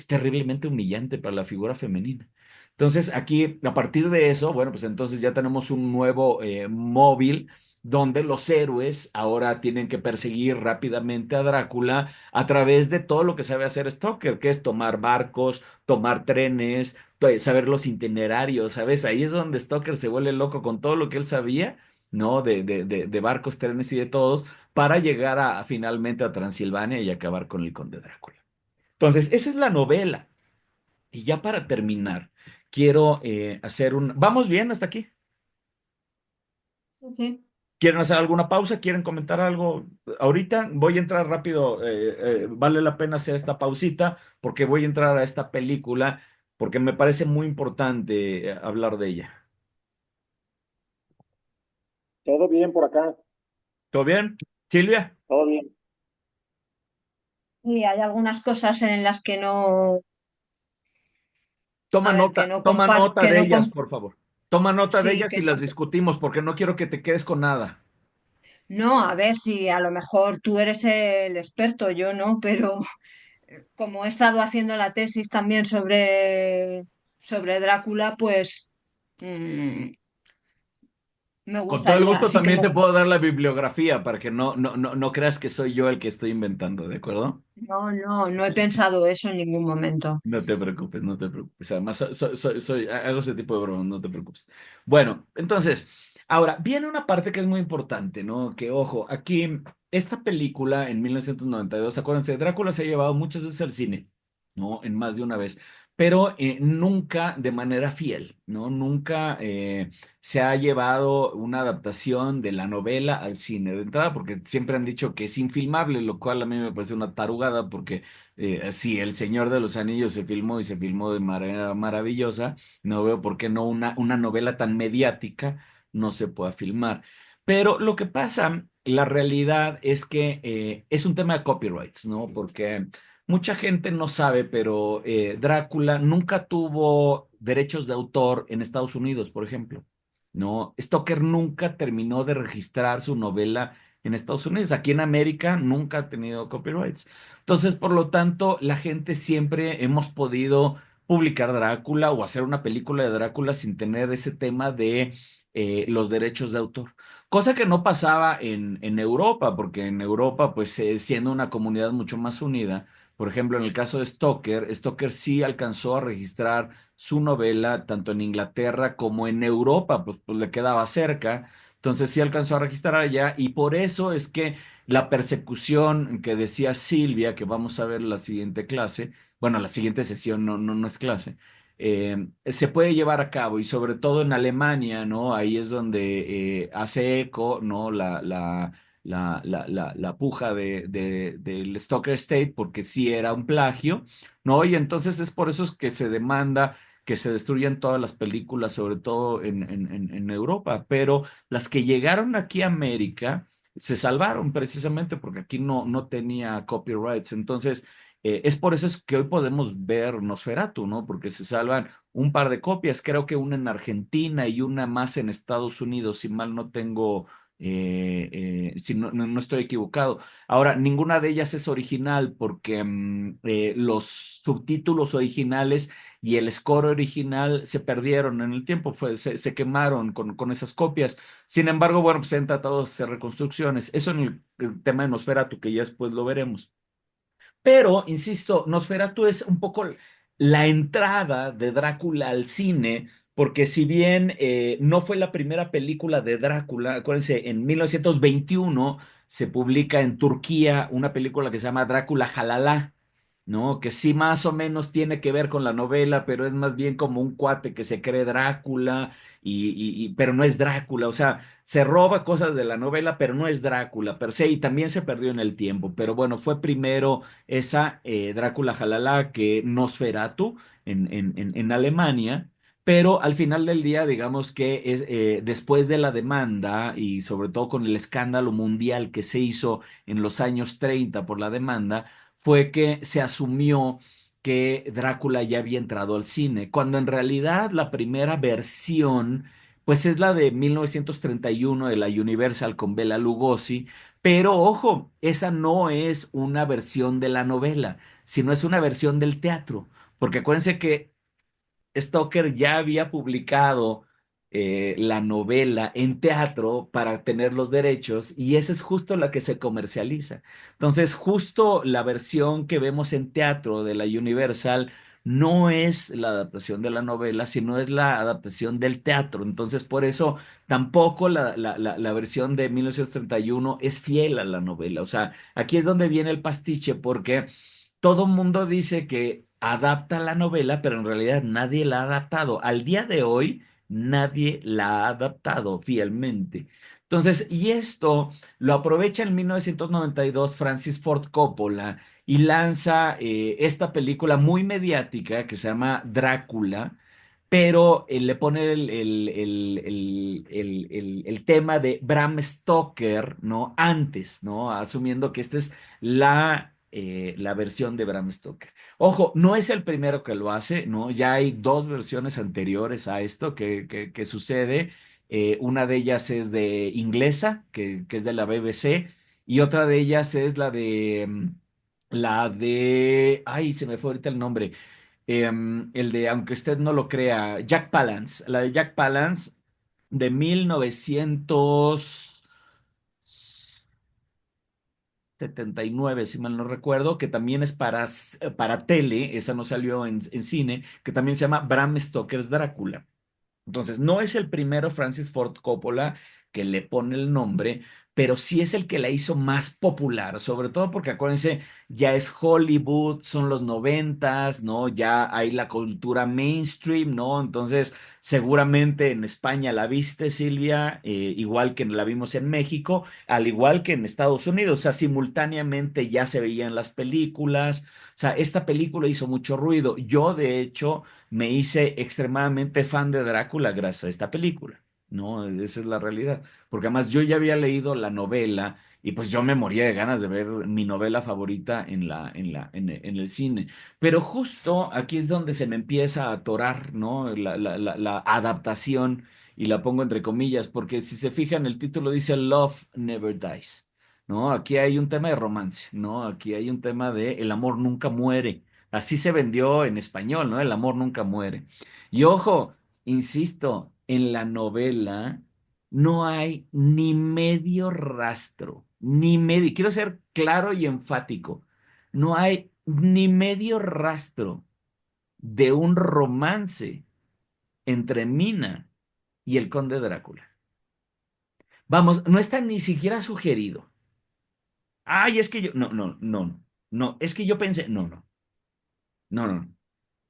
terriblemente humillante para la figura femenina. Entonces, aquí, a partir de eso, bueno, pues entonces ya tenemos un nuevo móvil donde los héroes ahora tienen que perseguir rápidamente a Drácula a través de todo lo que sabe hacer Stoker, que es tomar barcos, tomar trenes, saber los itinerarios, ¿sabes? Ahí es donde Stoker se vuelve loco con todo lo que él sabía, ¿no? De barcos, trenes y de todos, para llegar finalmente a Transilvania y acabar con el conde Drácula. Entonces, esa es la novela. Y ya para terminar, quiero hacer un... ¿Vamos bien hasta aquí? Sí. ¿Quieren hacer alguna pausa? ¿Quieren comentar algo ahorita? Voy a entrar rápido. Vale la pena hacer esta pausita porque voy a entrar a esta película porque me parece muy importante hablar de ella. Todo bien por acá, ¿Todo bien? Silvia, todo bien. Y hay algunas cosas en las a ver, toma nota que de no ellas, por favor. Toma nota de sí, ellas y las discutimos porque no quiero que te quedes con nada. no, a ver si a lo mejor tú eres el experto, yo no, pero como he estado haciendo la tesis también sobre Drácula, pues mm, me Con todo el gustaría, gusto sí que también te puedo dar la bibliografía para que no creas que soy yo el que estoy inventando, ¿de acuerdo? no he pensado eso en ningún momento. No te preocupes, no te preocupes. Además, hago ese tipo de bromas, no te preocupes. Bueno, entonces, ahora viene una parte que es muy importante, ¿no? Que, ojo, aquí, esta película en 1992, acuérdense, Drácula se ha llevado muchas veces al cine, ¿no? En más de una vez, pero nunca de manera fiel, ¿no? Nunca se ha llevado una adaptación de la novela al cine de entrada, porque siempre han dicho que es infilmable, lo cual a mí me parece una tarugada, porque si El Señor de los Anillos se filmó y se filmó de manera maravillosa, no veo por qué no una novela tan mediática no se pueda filmar. Pero lo que pasa, la realidad es que es un tema de copyrights, ¿no? Porque mucha gente no sabe, pero Drácula nunca tuvo derechos de autor en Estados Unidos, por ejemplo, ¿no? Stoker nunca terminó de registrar su novela en Estados Unidos. Aquí en América nunca ha tenido copyrights. Entonces, por lo tanto, la gente siempre hemos podido publicar Drácula o hacer una película de Drácula sin tener ese tema de los derechos de autor. Cosa que no pasaba en Europa, porque en Europa, pues siendo una comunidad mucho más unida, por ejemplo, en el caso de Stoker, Stoker sí alcanzó a registrar su novela tanto en Inglaterra como en Europa, pues le quedaba cerca. Entonces sí alcanzó a registrar allá y por eso es que la persecución que decía Silvia, que vamos a ver en la siguiente clase, bueno, la siguiente sesión no es clase, se puede llevar a cabo y sobre todo en Alemania, ¿no? Ahí es donde hace eco, ¿no? La puja del Stoker State, porque sí era un plagio, ¿no? Y entonces es por eso es que se demanda que se destruyan todas las películas, sobre todo en Europa, pero las que llegaron aquí a América se salvaron precisamente porque aquí no tenía copyrights. Entonces, es por eso es que hoy podemos ver Nosferatu, ¿no? Porque se salvan un par de copias, creo que una en Argentina y una más en Estados Unidos, si mal no tengo, si no estoy equivocado. Ahora, ninguna de ellas es original porque los subtítulos originales y el score original se perdieron en el tiempo, se quemaron con esas copias. Sin embargo, bueno, pues se han tratado de hacer reconstrucciones. Eso en el tema de Nosferatu, que ya después lo veremos. Pero, insisto, Nosferatu es un poco la entrada de Drácula al cine, porque si bien no fue la primera película de Drácula, acuérdense, en 1921 se publica en Turquía una película que se llama Drácula Jalala, ¿no? Que sí más o menos tiene que ver con la novela, pero es más bien como un cuate que se cree Drácula, pero no es Drácula, o sea, se roba cosas de la novela, pero no es Drácula per se, y también se perdió en el tiempo. Pero bueno, fue primero esa Drácula Jalala que Nosferatu en Alemania, pero al final del día, digamos que es después de la demanda y sobre todo con el escándalo mundial que se hizo en los años 30 por la demanda, fue que se asumió que Drácula ya había entrado al cine, cuando en realidad la primera versión pues es la de 1931 de la Universal con Bela Lugosi, pero ojo, esa no es una versión de la novela, sino es una versión del teatro, porque acuérdense que Stoker ya había publicado la novela en teatro para tener los derechos y esa es justo la que se comercializa. Entonces, justo la versión que vemos en teatro de la Universal no es la adaptación de la novela, sino es la adaptación del teatro. Entonces, por eso tampoco la versión de 1931 es fiel a la novela. O sea, aquí es donde viene el pastiche porque todo el mundo dice que adapta la novela, pero en realidad nadie la ha adaptado. Al día de hoy, nadie la ha adaptado fielmente. Entonces, y esto lo aprovecha en 1992 Francis Ford Coppola y lanza esta película muy mediática que se llama Drácula, pero le pone el tema de Bram Stoker, ¿no? Antes, ¿no? Asumiendo que esta es la versión de Bram Stoker. Ojo, no es el primero que lo hace, ¿no? Ya hay dos versiones anteriores a esto que sucede. Una de ellas es de inglesa, que es de la BBC, y otra de ellas es ay, se me fue ahorita el nombre, el de, aunque usted no lo crea, Jack Palance, la de Jack Palance de 1979, si mal no recuerdo, que también es para tele, esa no salió en cine, que también se llama Bram Stoker's Drácula. Entonces, no es el primero Francis Ford Coppola que le pone el nombre, pero sí es el que la hizo más popular, sobre todo porque acuérdense, ya es Hollywood, son los noventas, ¿no? Ya hay la cultura mainstream, ¿no? Entonces, seguramente en España la viste, Silvia, igual que la vimos en México, al igual que en Estados Unidos, o sea, simultáneamente ya se veían las películas, o sea, esta película hizo mucho ruido. Yo, de hecho, me hice extremadamente fan de Drácula gracias a esta película, ¿no? Esa es la realidad, porque además yo ya había leído la novela y pues yo me moría de ganas de ver mi novela favorita en el cine, pero justo aquí es donde se me empieza a atorar, ¿no? La adaptación, y la pongo entre comillas, porque si se fijan, el título dice Love Never Dies. ¿No? Aquí hay un tema de romance, ¿no? Aquí hay un tema de el amor nunca muere. Así se vendió en español, ¿no? El amor nunca muere. Y ojo, insisto, en la novela no hay ni medio rastro, ni medio, quiero ser claro y enfático, no hay ni medio rastro de un romance entre Mina y el conde Drácula. Vamos, no está ni siquiera sugerido. Ay, es que yo, no, es que yo pensé, no.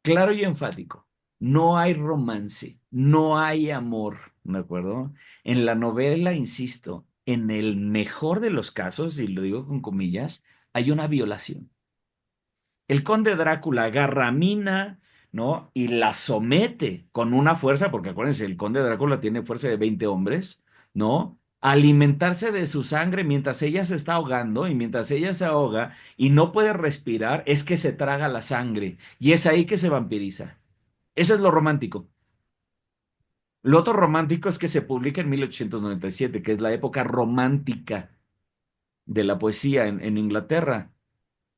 Claro y enfático. No hay romance, no hay amor, ¿de acuerdo? En la novela, insisto, en el mejor de los casos, y lo digo con comillas, hay una violación. El conde Drácula agarra a Mina, ¿no? Y la somete con una fuerza, porque acuérdense, el conde Drácula tiene fuerza de 20 hombres, ¿no? Alimentarse de su sangre mientras ella se está ahogando, y mientras ella se ahoga y no puede respirar, es que se traga la sangre y es ahí que se vampiriza. Eso es lo romántico. Lo otro romántico es que se publica en 1897, que es la época romántica de la poesía en Inglaterra,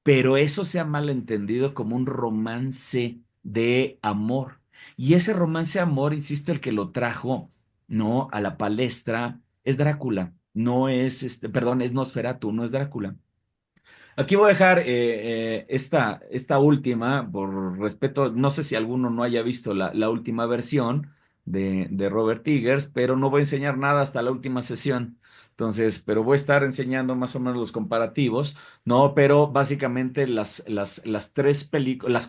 pero eso se ha malentendido como un romance de amor. Y ese romance de amor, insisto, el que lo trajo, ¿no? A la palestra es Drácula, no es, perdón, es Nosferatu, no es Drácula. Aquí voy a dejar esta última, por respeto, no sé si alguno no haya visto la última versión de Robert Eggers, pero no voy a enseñar nada hasta la última sesión. Entonces, pero voy a estar enseñando más o menos los comparativos, ¿no? Pero básicamente las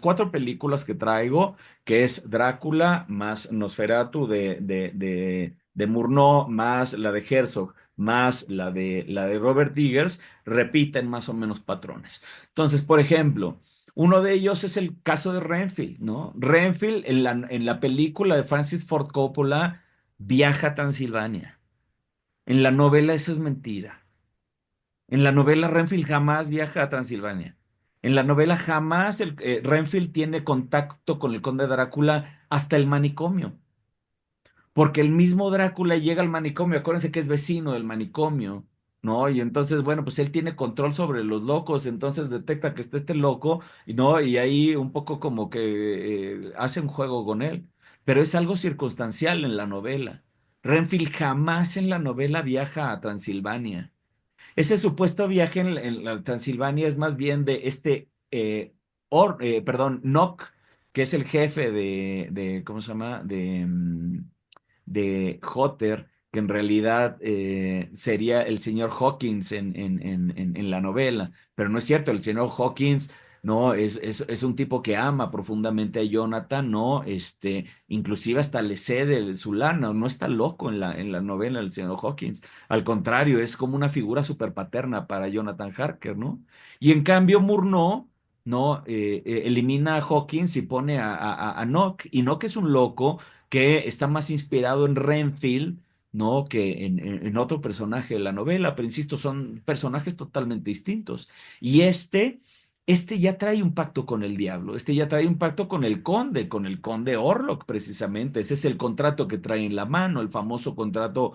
cuatro películas que traigo, que es Drácula más Nosferatu de Murnau, más la de Herzog, más la de Robert Eggers, repiten más o menos patrones. Entonces, por ejemplo, uno de ellos es el caso de Renfield, ¿no? Renfield en la película de Francis Ford Coppola viaja a Transilvania. En la novela eso es mentira. En la novela Renfield jamás viaja a Transilvania. En la novela jamás Renfield tiene contacto con el conde Drácula hasta el manicomio. Porque el mismo Drácula llega al manicomio, acuérdense que es vecino del manicomio, ¿no? Y entonces, bueno, pues él tiene control sobre los locos, entonces detecta que está este loco, ¿no? Y ahí un poco como que hace un juego con él, pero es algo circunstancial en la novela. Renfield jamás en la novela viaja a Transilvania. Ese supuesto viaje en la Transilvania es más bien de perdón, Nock, que es el jefe ¿cómo se llama? De Hotter, que en realidad sería el señor Hawkins en la novela, pero no es cierto, el señor Hawkins ¿no? Es un tipo que ama profundamente a Jonathan, ¿no? Inclusive hasta le cede su lana, no está loco en la novela del señor Hawkins. Al contrario, es como una figura súper paterna para Jonathan Harker, ¿no? Y en cambio, Murnau, ¿no? Elimina a Hawkins y pone a Nock, y Nock es un loco que está más inspirado en Renfield, ¿no? Que en otro personaje de la novela, pero insisto, son personajes totalmente distintos. Y este ya trae un pacto con el diablo, este ya trae un pacto con el conde Orlok, precisamente. Ese es el contrato que trae en la mano, el famoso contrato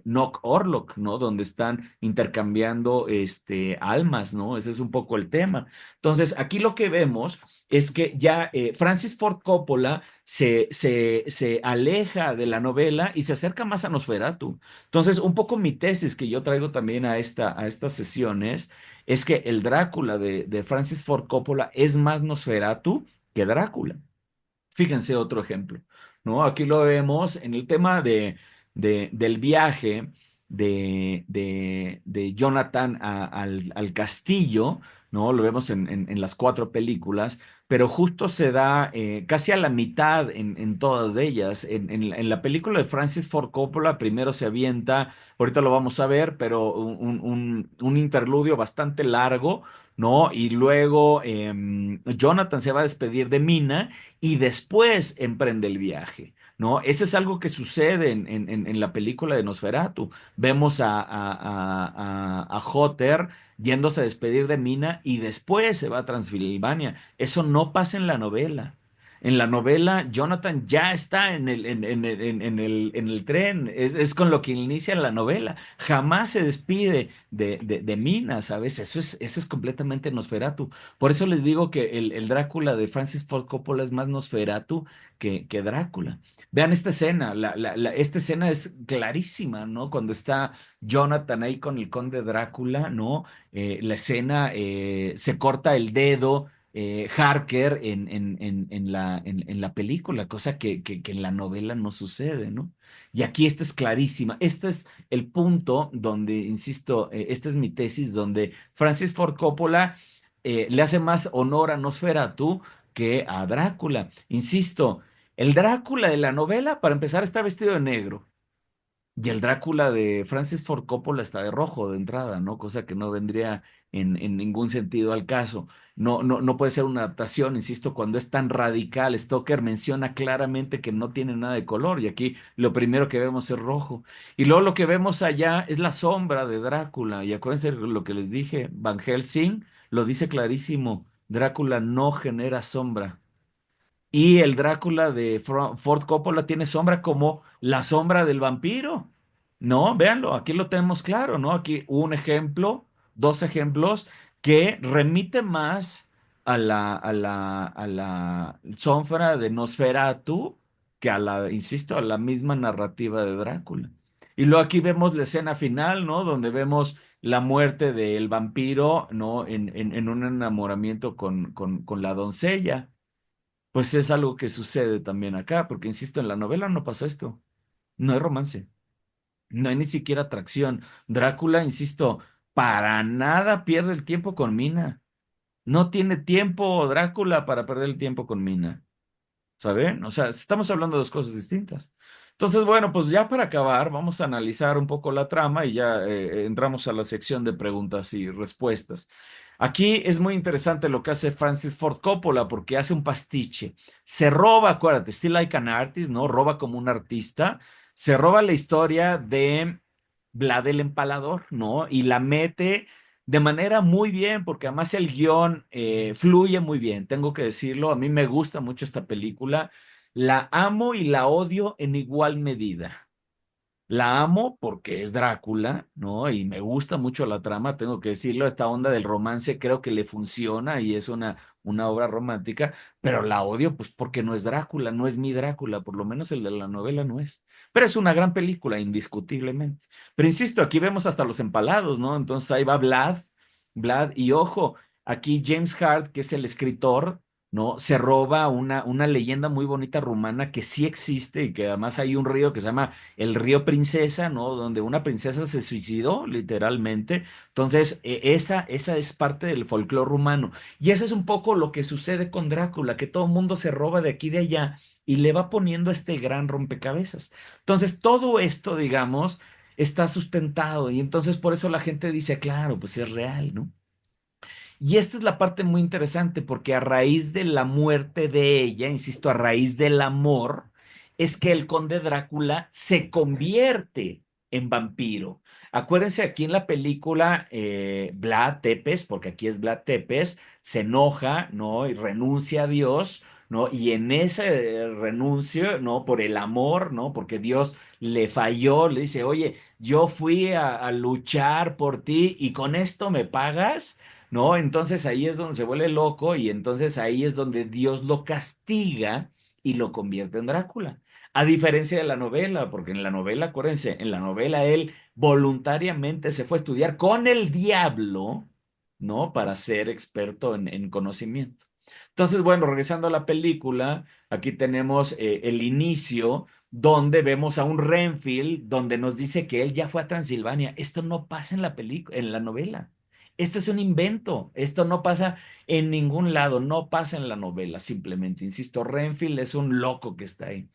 Nock Orlok, ¿no? Donde están intercambiando almas, ¿no? Ese es un poco el tema. Entonces, aquí lo que vemos es que ya Francis Ford Coppola se aleja de la novela y se acerca más a Nosferatu. Entonces, un poco mi tesis que yo traigo también a estas sesiones es que el Drácula de Francis Ford Coppola es más Nosferatu que Drácula. Fíjense otro ejemplo, ¿no? Aquí lo vemos en el tema del viaje de Jonathan al castillo, ¿no? Lo vemos en las cuatro películas, pero justo se da casi a la mitad en todas ellas. En la película de Francis Ford Coppola primero se avienta, ahorita lo vamos a ver, pero un interludio bastante largo, ¿no? Y luego Jonathan se va a despedir de Mina y después emprende el viaje, ¿no? Eso es algo que sucede en la película de Nosferatu. Vemos a Hotter yéndose a despedir de Mina y después se va a Transilvania. Eso no pasa en la novela. En la novela, Jonathan ya está en el tren, es con lo que inicia la novela. Jamás se despide de Mina, ¿sabes? Eso es completamente Nosferatu. Por eso les digo que el Drácula de Francis Ford Coppola es más Nosferatu que Drácula. Vean esta escena, esta escena es clarísima, ¿no? Cuando está Jonathan ahí con el conde Drácula, ¿no? La escena se corta el dedo. Harker en la película, cosa que en la novela no sucede, ¿no? Y aquí esta es clarísima. Este es el punto donde, insisto, esta es mi tesis, donde Francis Ford Coppola le hace más honor a Nosferatu que a Drácula. Insisto, el Drácula de la novela, para empezar, está vestido de negro. Y el Drácula de Francis Ford Coppola está de rojo de entrada, ¿no? Cosa que no vendría en ningún sentido al caso. No puede ser una adaptación, insisto, cuando es tan radical. Stoker menciona claramente que no tiene nada de color y aquí lo primero que vemos es rojo. Y luego lo que vemos allá es la sombra de Drácula. Y acuérdense lo que les dije, Van Helsing lo dice clarísimo, Drácula no genera sombra. Y el Drácula de Ford Coppola tiene sombra como la sombra del vampiro. No, véanlo, aquí lo tenemos claro, ¿no? Aquí un ejemplo, dos ejemplos que remite más a la sombra de Nosferatu que a la, insisto, a la misma narrativa de Drácula. Y luego aquí vemos la escena final, ¿no? Donde vemos la muerte del vampiro, ¿no? En un enamoramiento con la doncella. Pues es algo que sucede también acá, porque insisto, en la novela no pasa esto. No hay romance, no hay ni siquiera atracción. Drácula, insisto, para nada pierde el tiempo con Mina. No tiene tiempo Drácula para perder el tiempo con Mina. ¿Saben? O sea, estamos hablando de dos cosas distintas. Entonces, bueno, pues ya para acabar, vamos a analizar un poco la trama y ya entramos a la sección de preguntas y respuestas. Aquí es muy interesante lo que hace Francis Ford Coppola porque hace un pastiche. Se roba, acuérdate, Still Like an Artist, ¿no? Roba como un artista. Se roba la historia de Vlad el Empalador, ¿no? Y la mete de manera muy bien, porque además el guión fluye muy bien, tengo que decirlo, a mí me gusta mucho esta película, la amo y la odio en igual medida. La amo porque es Drácula, ¿no? Y me gusta mucho la trama, tengo que decirlo, esta onda del romance creo que le funciona y es una obra romántica, pero la odio pues porque no es Drácula, no es mi Drácula, por lo menos el de la novela no es. Pero es una gran película, indiscutiblemente. Pero insisto, aquí vemos hasta los empalados, ¿no? Entonces ahí va Vlad, y ojo, aquí James Hart, que es el escritor, ¿no? Se roba una leyenda muy bonita rumana que sí existe y que además hay un río que se llama el río Princesa, ¿no? Donde una princesa se suicidó, literalmente. Entonces, esa es parte del folclore rumano. Y eso es un poco lo que sucede con Drácula, que todo el mundo se roba de aquí y de allá y le va poniendo este gran rompecabezas. Entonces, todo esto, digamos, está sustentado y entonces por eso la gente dice, claro, pues es real, ¿no? Y esta es la parte muy interesante porque a raíz de la muerte de ella, insisto, a raíz del amor, es que el conde Drácula se convierte en vampiro. Acuérdense aquí en la película, Vlad Tepes, porque aquí es Vlad Tepes, se enoja, ¿no? Y renuncia a Dios, ¿no? Y en ese renuncio, ¿no? Por el amor, ¿no? Porque Dios le falló, le dice, oye, yo fui a luchar por ti y con esto me pagas. ¿No? Entonces ahí es donde se vuelve loco y entonces ahí es donde Dios lo castiga y lo convierte en Drácula. A diferencia de la novela, porque en la novela, acuérdense, en la novela él voluntariamente se fue a estudiar con el diablo, ¿no? Para ser experto en conocimiento. Entonces, bueno, regresando a la película, aquí tenemos el inicio donde vemos a un Renfield donde nos dice que él ya fue a Transilvania. Esto no pasa en la película, en la novela. Esto es un invento, esto no pasa en ningún lado, no pasa en la novela, simplemente, insisto, Renfield es un loco que está ahí.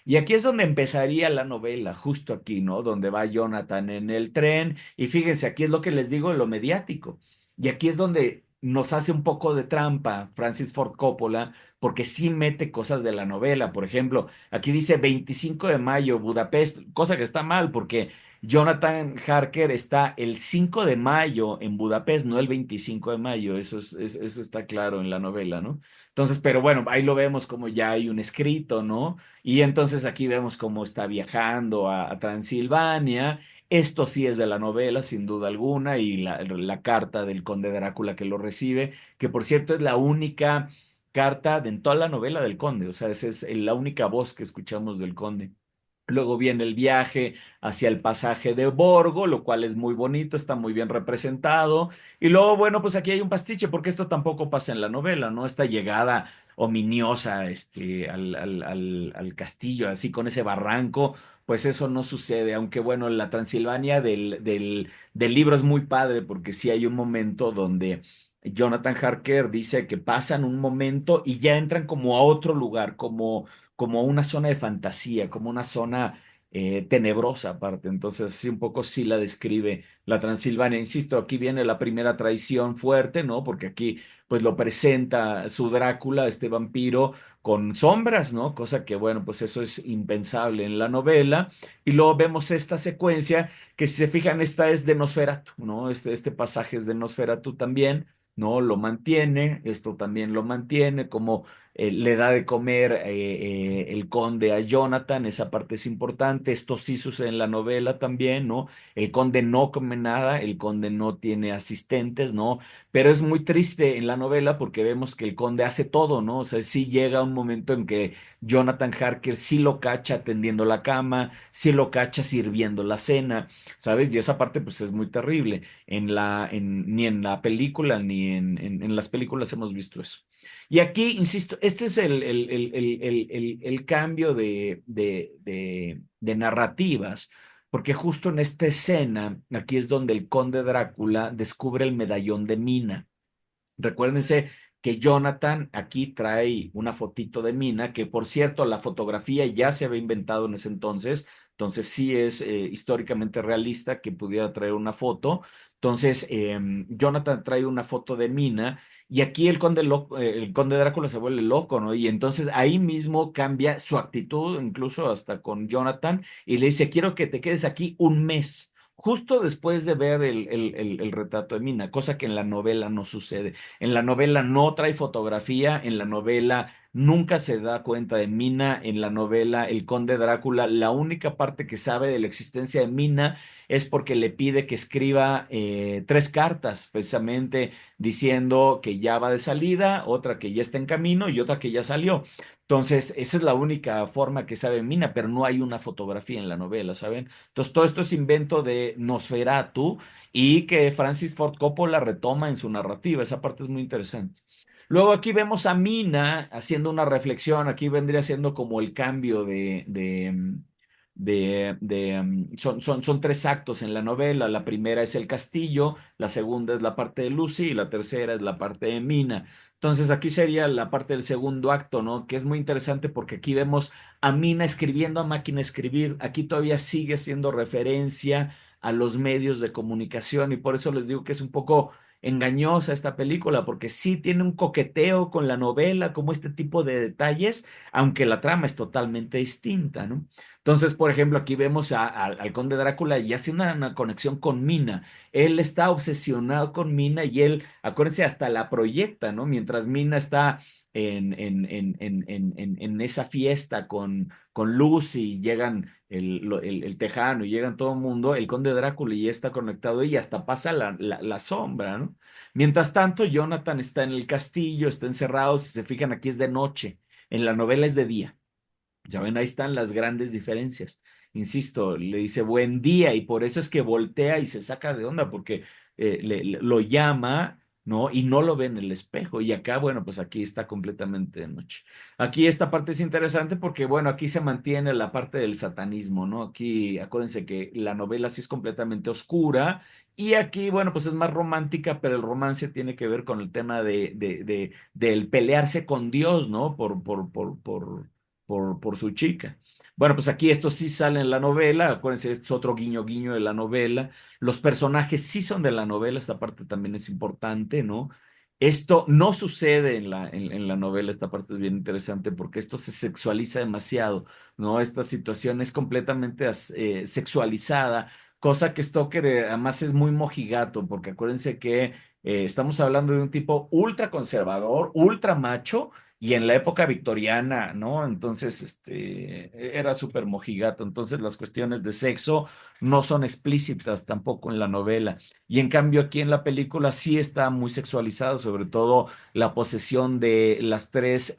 Y aquí es donde empezaría la novela, justo aquí, ¿no? Donde va Jonathan en el tren, y fíjense, aquí es lo que les digo de lo mediático. Y aquí es donde nos hace un poco de trampa Francis Ford Coppola, porque sí mete cosas de la novela. Por ejemplo, aquí dice 25 de mayo, Budapest, cosa que está mal, porque Jonathan Harker está el 5 de mayo en Budapest, no el 25 de mayo, eso está claro en la novela, ¿no? Entonces, pero bueno, ahí lo vemos como ya hay un escrito, ¿no? Y entonces aquí vemos cómo está viajando a Transilvania. Esto sí es de la novela, sin duda alguna, y la carta del conde Drácula que lo recibe, que por cierto es la única carta de en toda la novela del conde, o sea, esa es la única voz que escuchamos del conde. Luego viene el viaje hacia el pasaje de Borgo, lo cual es muy bonito, está muy bien representado. Y luego, bueno, pues aquí hay un pastiche, porque esto tampoco pasa en la novela, ¿no? Esta llegada ominiosa, al castillo, así con ese barranco, pues eso no sucede. Aunque bueno, la Transilvania del libro es muy padre, porque sí hay un momento donde Jonathan Harker dice que pasan un momento y ya entran como a otro lugar, como una zona de fantasía, como una zona tenebrosa aparte. Entonces, sí, un poco sí la describe la Transilvania. Insisto, aquí viene la primera traición fuerte, ¿no? Porque aquí, pues lo presenta su Drácula, este vampiro, con sombras, ¿no? Cosa que, bueno, pues eso es impensable en la novela. Y luego vemos esta secuencia, que si se fijan, esta es de Nosferatu, ¿no? Este pasaje es de Nosferatu también. ¿No? Lo mantiene, esto también lo mantiene, como le da de comer el conde a Jonathan, esa parte es importante, esto sí sucede en la novela también, ¿no? El conde no come nada, el conde no tiene asistentes, ¿no? Pero es muy triste en la novela porque vemos que el conde hace todo, ¿no? O sea, sí llega un momento en que Jonathan Harker sí lo cacha tendiendo la cama, sí lo cacha sirviendo la cena, ¿sabes? Y esa parte pues es muy terrible. Ni en la película ni en las películas hemos visto eso. Y aquí, insisto, este es el cambio de narrativas, porque justo en esta escena, aquí es donde el conde Drácula descubre el medallón de Mina. Recuérdense que Jonathan aquí trae una fotito de Mina, que por cierto, la fotografía ya se había inventado en ese entonces sí es históricamente realista que pudiera traer una foto. Entonces, Jonathan trae una foto de Mina y aquí el conde Drácula se vuelve loco, ¿no? Y entonces ahí mismo cambia su actitud, incluso hasta con Jonathan, y le dice, quiero que te quedes aquí un mes. Justo después de ver el retrato de Mina, cosa que en la novela no sucede. En la novela no trae fotografía, en la novela nunca se da cuenta de Mina, en la novela El Conde Drácula, la única parte que sabe de la existencia de Mina es porque le pide que escriba tres cartas, precisamente diciendo que ya va de salida, otra que ya está en camino y otra que ya salió. Entonces, esa es la única forma que sabe Mina, pero no hay una fotografía en la novela, ¿saben? Entonces, todo esto es invento de Nosferatu y que Francis Ford Coppola retoma en su narrativa. Esa parte es muy interesante. Luego aquí vemos a Mina haciendo una reflexión, aquí vendría siendo como el cambio son tres actos en la novela. La primera es el castillo, la segunda es la parte de Lucy y la tercera es la parte de Mina. Entonces aquí sería la parte del segundo acto, ¿no? Que es muy interesante porque aquí vemos a Mina escribiendo a máquina escribir. Aquí todavía sigue siendo referencia a los medios de comunicación y por eso les digo que es un poco engañosa esta película, porque sí tiene un coqueteo con la novela, como este tipo de detalles, aunque la trama es totalmente distinta, ¿no? Entonces, por ejemplo, aquí vemos al conde Drácula y hace una conexión con Mina. Él está obsesionado con Mina y él, acuérdense, hasta la proyecta, ¿no? Mientras Mina está en esa fiesta con Lucy, llegan el tejano y llegan todo el mundo, el conde Drácula ya está conectado y hasta pasa la sombra, ¿no? Mientras tanto, Jonathan está en el castillo, está encerrado, si se fijan, aquí es de noche, en la novela es de día. Ya ven, ahí están las grandes diferencias. Insisto, le dice buen día y por eso es que voltea y se saca de onda porque lo llama, ¿no? Y no lo ve en el espejo. Y acá, bueno, pues aquí está completamente de noche. Aquí esta parte es interesante porque, bueno, aquí se mantiene la parte del satanismo, ¿no? Aquí, acuérdense que la novela sí es completamente oscura y aquí, bueno, pues es más romántica, pero el romance tiene que ver con el tema del pelearse con Dios, ¿no? Por su chica. Bueno, pues aquí esto sí sale en la novela, acuérdense, este es otro guiño guiño de la novela. Los personajes sí son de la novela, esta parte también es importante, ¿no? Esto no sucede en la novela, esta parte es bien interesante porque esto se sexualiza demasiado, ¿no? Esta situación es completamente sexualizada, cosa que Stoker además es muy mojigato, porque acuérdense que estamos hablando de un tipo ultra conservador, ultra macho, y en la época victoriana, ¿no? Entonces, era súper mojigato. Entonces, las cuestiones de sexo no son explícitas tampoco en la novela. Y en cambio, aquí en la película sí está muy sexualizado, sobre todo la posesión de las tres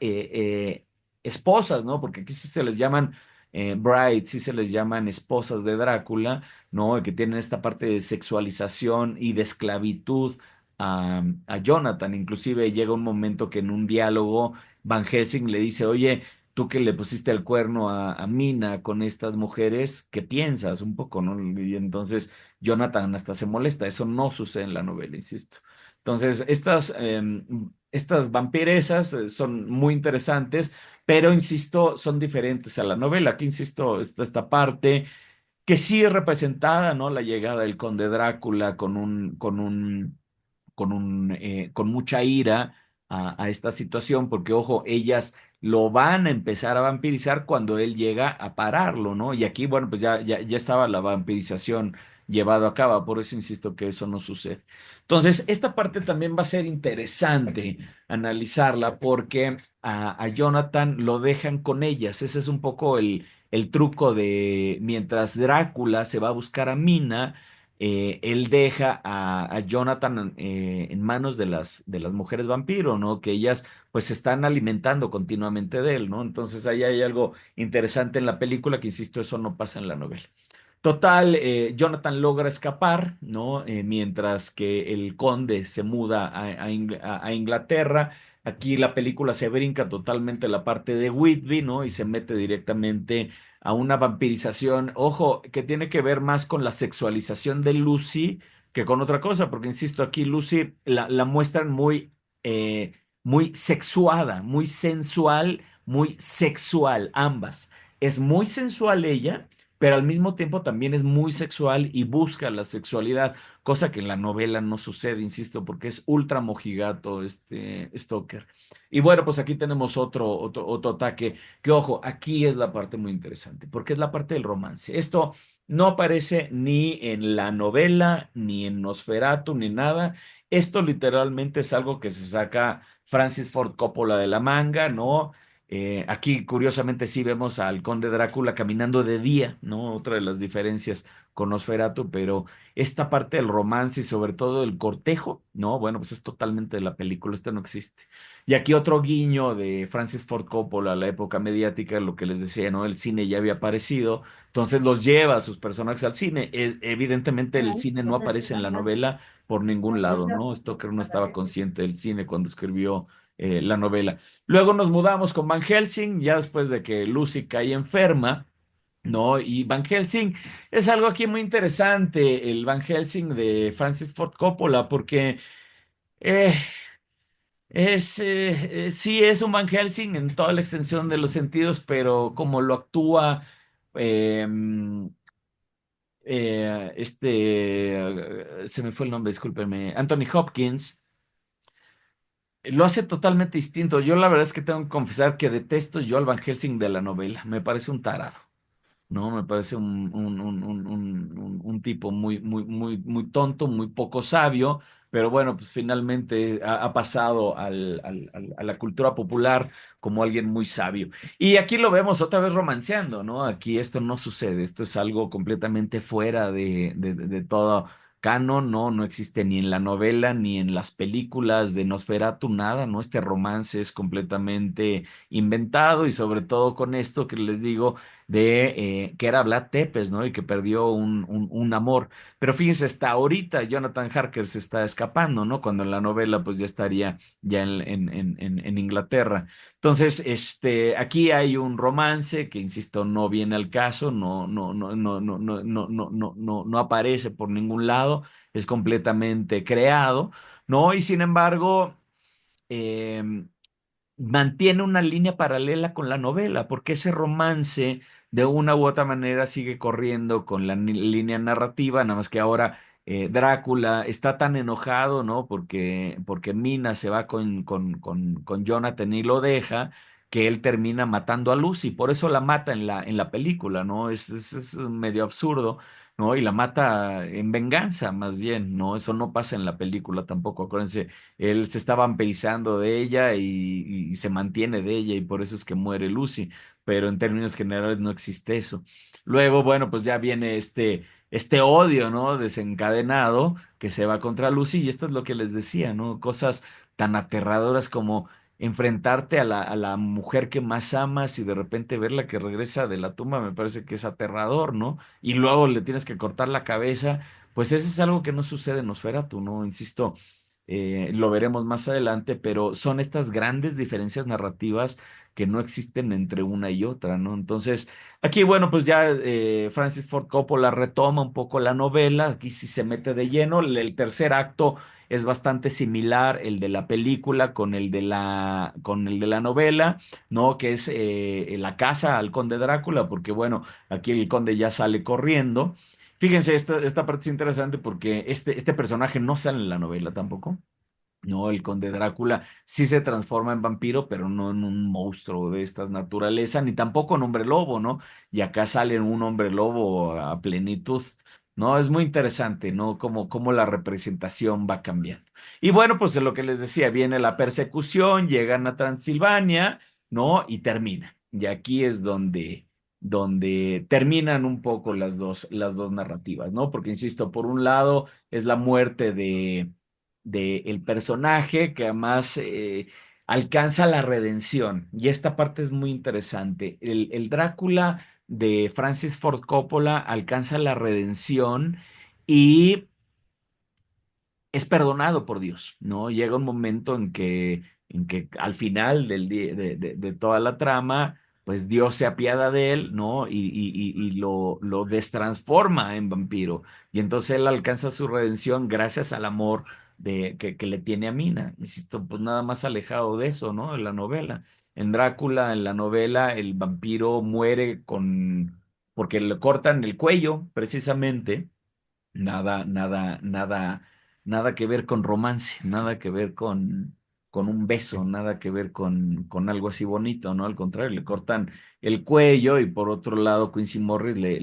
esposas, ¿no? Porque aquí sí se les llaman brides, sí se les llaman esposas de Drácula, ¿no? Que tienen esta parte de sexualización y de esclavitud a Jonathan. Inclusive llega un momento que en un diálogo Van Helsing le dice, oye, tú que le pusiste el cuerno a Mina con estas mujeres, ¿qué piensas? Un poco, ¿no? Y entonces Jonathan hasta se molesta, eso no sucede en la novela, insisto. Entonces, estas vampiresas son muy interesantes, pero, insisto, son diferentes a la novela. Aquí, insisto, está esta parte que sí es representada, ¿no? La llegada del conde Drácula con mucha ira a esta situación, porque ojo, ellas lo van a empezar a vampirizar cuando él llega a pararlo, ¿no? Y aquí, bueno, pues ya estaba la vampirización llevado a cabo, por eso insisto que eso no sucede. Entonces, esta parte también va a ser interesante analizarla porque a Jonathan lo dejan con ellas. Ese es un poco el truco de mientras Drácula se va a buscar a Mina, él deja a Jonathan en manos de las mujeres vampiro, ¿no? Que ellas pues se están alimentando continuamente de él, ¿no? Entonces ahí hay algo interesante en la película que, insisto, eso no pasa en la novela. Total, Jonathan logra escapar, ¿no? Mientras que el conde se muda a Inglaterra. Aquí la película se brinca totalmente la parte de Whitby, ¿no? Y se mete directamente a una vampirización, ojo, que tiene que ver más con la sexualización de Lucy que con otra cosa, porque insisto, aquí Lucy la muestran muy sexuada, muy sensual, muy sexual, ambas. Es muy sensual ella, pero al mismo tiempo también es muy sexual y busca la sexualidad, cosa que en la novela no sucede, insisto, porque es ultra mojigato este Stoker. Y bueno, pues aquí tenemos otro ataque, que ojo, aquí es la parte muy interesante, porque es la parte del romance. Esto no aparece ni en la novela, ni en Nosferatu, ni nada. Esto literalmente es algo que se saca Francis Ford Coppola de la manga, ¿no? Aquí, curiosamente, sí vemos al conde Drácula caminando de día, ¿no? Otra de las diferencias con Nosferatu, pero esta parte del romance y sobre todo el cortejo, ¿no? Bueno, pues es totalmente de la película, esto no existe. Y aquí otro guiño de Francis Ford Coppola a la época mediática, lo que les decía, ¿no? El cine ya había aparecido, entonces los lleva a sus personajes al cine. Evidentemente el cine no aparece en la novela por ningún lado, ¿no? Stoker no estaba consciente del cine cuando escribió la novela. Luego nos mudamos con Van Helsing, ya después de que Lucy cae enferma. No, y Van Helsing es algo aquí muy interesante, el Van Helsing de Francis Ford Coppola, porque eh, sí es un Van Helsing en toda la extensión de los sentidos, pero como lo actúa eh, se me fue el nombre, discúlpeme, Anthony Hopkins, lo hace totalmente distinto. Yo la verdad es que tengo que confesar que detesto yo al Van Helsing de la novela, me parece un tarado. No, me parece un tipo muy tonto, muy poco sabio, pero bueno, pues finalmente ha pasado a la cultura popular como alguien muy sabio. Y aquí lo vemos otra vez romanceando, ¿no? Aquí esto no sucede, esto es algo completamente fuera de todo canon, ¿no? No existe ni en la novela ni en las películas de Nosferatu, nada, ¿no? Este romance es completamente inventado y sobre todo con esto que les digo de que era Vlad Tepes, ¿no? Y que perdió un amor. Pero fíjense, hasta ahorita Jonathan Harker se está escapando, ¿no? Cuando en la novela pues ya estaría ya en Inglaterra. Entonces, aquí hay un romance que, insisto, no viene al caso, no aparece por ningún lado, es completamente creado, ¿no? Y sin embargo, em, mantiene una línea paralela con la novela, porque ese romance de una u otra manera sigue corriendo con la línea narrativa, nada más que ahora Drácula está tan enojado, ¿no? Porque Mina se va con Jonathan y lo deja, que él termina matando a Lucy, por eso la mata en la película, ¿no? Es medio absurdo. ¿No? Y la mata en venganza, más bien, ¿no? Eso no pasa en la película tampoco. Acuérdense, él se está vampirizando de ella y se mantiene de ella y por eso es que muere Lucy, pero en términos generales no existe eso. Luego, bueno, pues ya viene este odio, ¿no? Desencadenado que se va contra Lucy y esto es lo que les decía, ¿no? Cosas tan aterradoras como enfrentarte a la mujer que más amas y de repente verla que regresa de la tumba, me parece que es aterrador, ¿no? Y luego le tienes que cortar la cabeza, pues eso es algo que no sucede en Nosferatu, ¿no? Insisto, lo veremos más adelante, pero son estas grandes diferencias narrativas que no existen entre una y otra, ¿no? Entonces, aquí, bueno, pues ya Francis Ford Coppola retoma un poco la novela, aquí sí se mete de lleno, el tercer acto es bastante similar, el de la película con el de la novela, ¿no? Que es la casa al conde Drácula, porque bueno, aquí el conde ya sale corriendo. Fíjense, esta parte es interesante porque este personaje no sale en la novela tampoco. No, el conde Drácula sí se transforma en vampiro, pero no en un monstruo de estas naturaleza, ni tampoco en hombre lobo, ¿no? Y acá sale un hombre lobo a plenitud, ¿no? Es muy interesante, ¿no? Cómo la representación va cambiando. Y bueno, pues de lo que les decía, viene la persecución, llegan a Transilvania, ¿no? Y termina. Y aquí es donde terminan un poco las dos narrativas, ¿no? Porque, insisto, por un lado es la muerte de el personaje que además alcanza la redención. Y esta parte es muy interesante. El Drácula de Francis Ford Coppola alcanza la redención y es perdonado por Dios, ¿no? Llega un momento en que al final de toda la trama, pues Dios se apiada de él, ¿no? Y lo destransforma en vampiro. Y entonces él alcanza su redención gracias al amor que le tiene a Mina. Insisto, pues nada más alejado de eso, ¿no? En la novela. En Drácula, en la novela, el vampiro muere porque le cortan el cuello, precisamente. Nada, nada, nada, nada que ver con romance, nada que ver con un beso, nada que ver con algo así bonito, ¿no? Al contrario, le cortan el cuello y por otro lado Quincy Morris le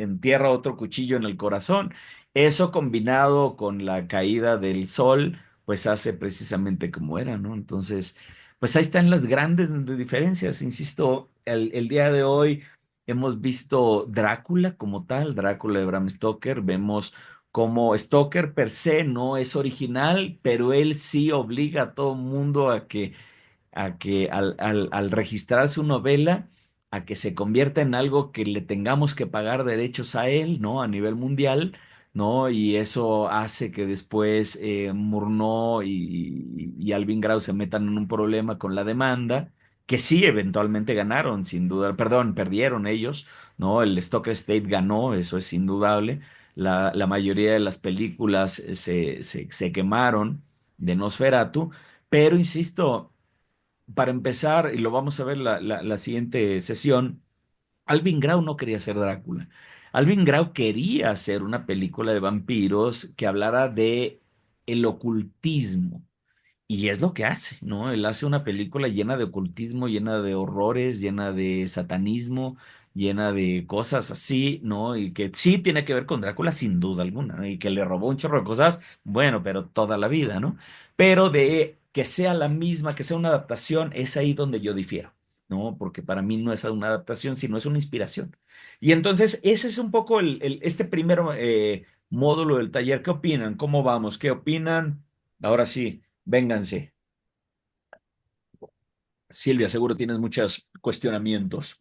entierra otro cuchillo en el corazón. Eso combinado con la caída del sol, pues hace precisamente como era, ¿no? Entonces, pues ahí están las grandes diferencias, insisto, el día de hoy. Hemos visto Drácula como tal, Drácula de Bram Stoker, vemos cómo Stoker per se no es original, pero él sí obliga a todo mundo a que al registrar su novela, a que se convierta en algo que le tengamos que pagar derechos a él, ¿no? A nivel mundial, ¿no? Y eso hace que después Murnau y Alvin Grau se metan en un problema con la demanda, que sí eventualmente ganaron, sin duda, perdón, perdieron ellos, ¿no? El Stoker State ganó, eso es indudable. La mayoría de las películas se quemaron de Nosferatu, pero insisto, para empezar, y lo vamos a ver la siguiente sesión, Alvin Grau no quería ser Drácula. Alvin Grau quería hacer una película de vampiros que hablara de el ocultismo. Y es lo que hace, ¿no? Él hace una película llena de ocultismo, llena de horrores, llena de satanismo, llena de cosas así, ¿no? Y que sí tiene que ver con Drácula sin duda alguna, ¿no? Y que le robó un chorro de cosas, bueno, pero toda la vida, ¿no? Pero de que sea la misma, que sea una adaptación, es ahí donde yo difiero, ¿no? Porque para mí no es una adaptación, sino es una inspiración. Y entonces, ese es un poco este primer módulo del taller. ¿Qué opinan? ¿Cómo vamos? ¿Qué opinan? Ahora sí. Vénganse. Silvia, seguro tienes muchos cuestionamientos.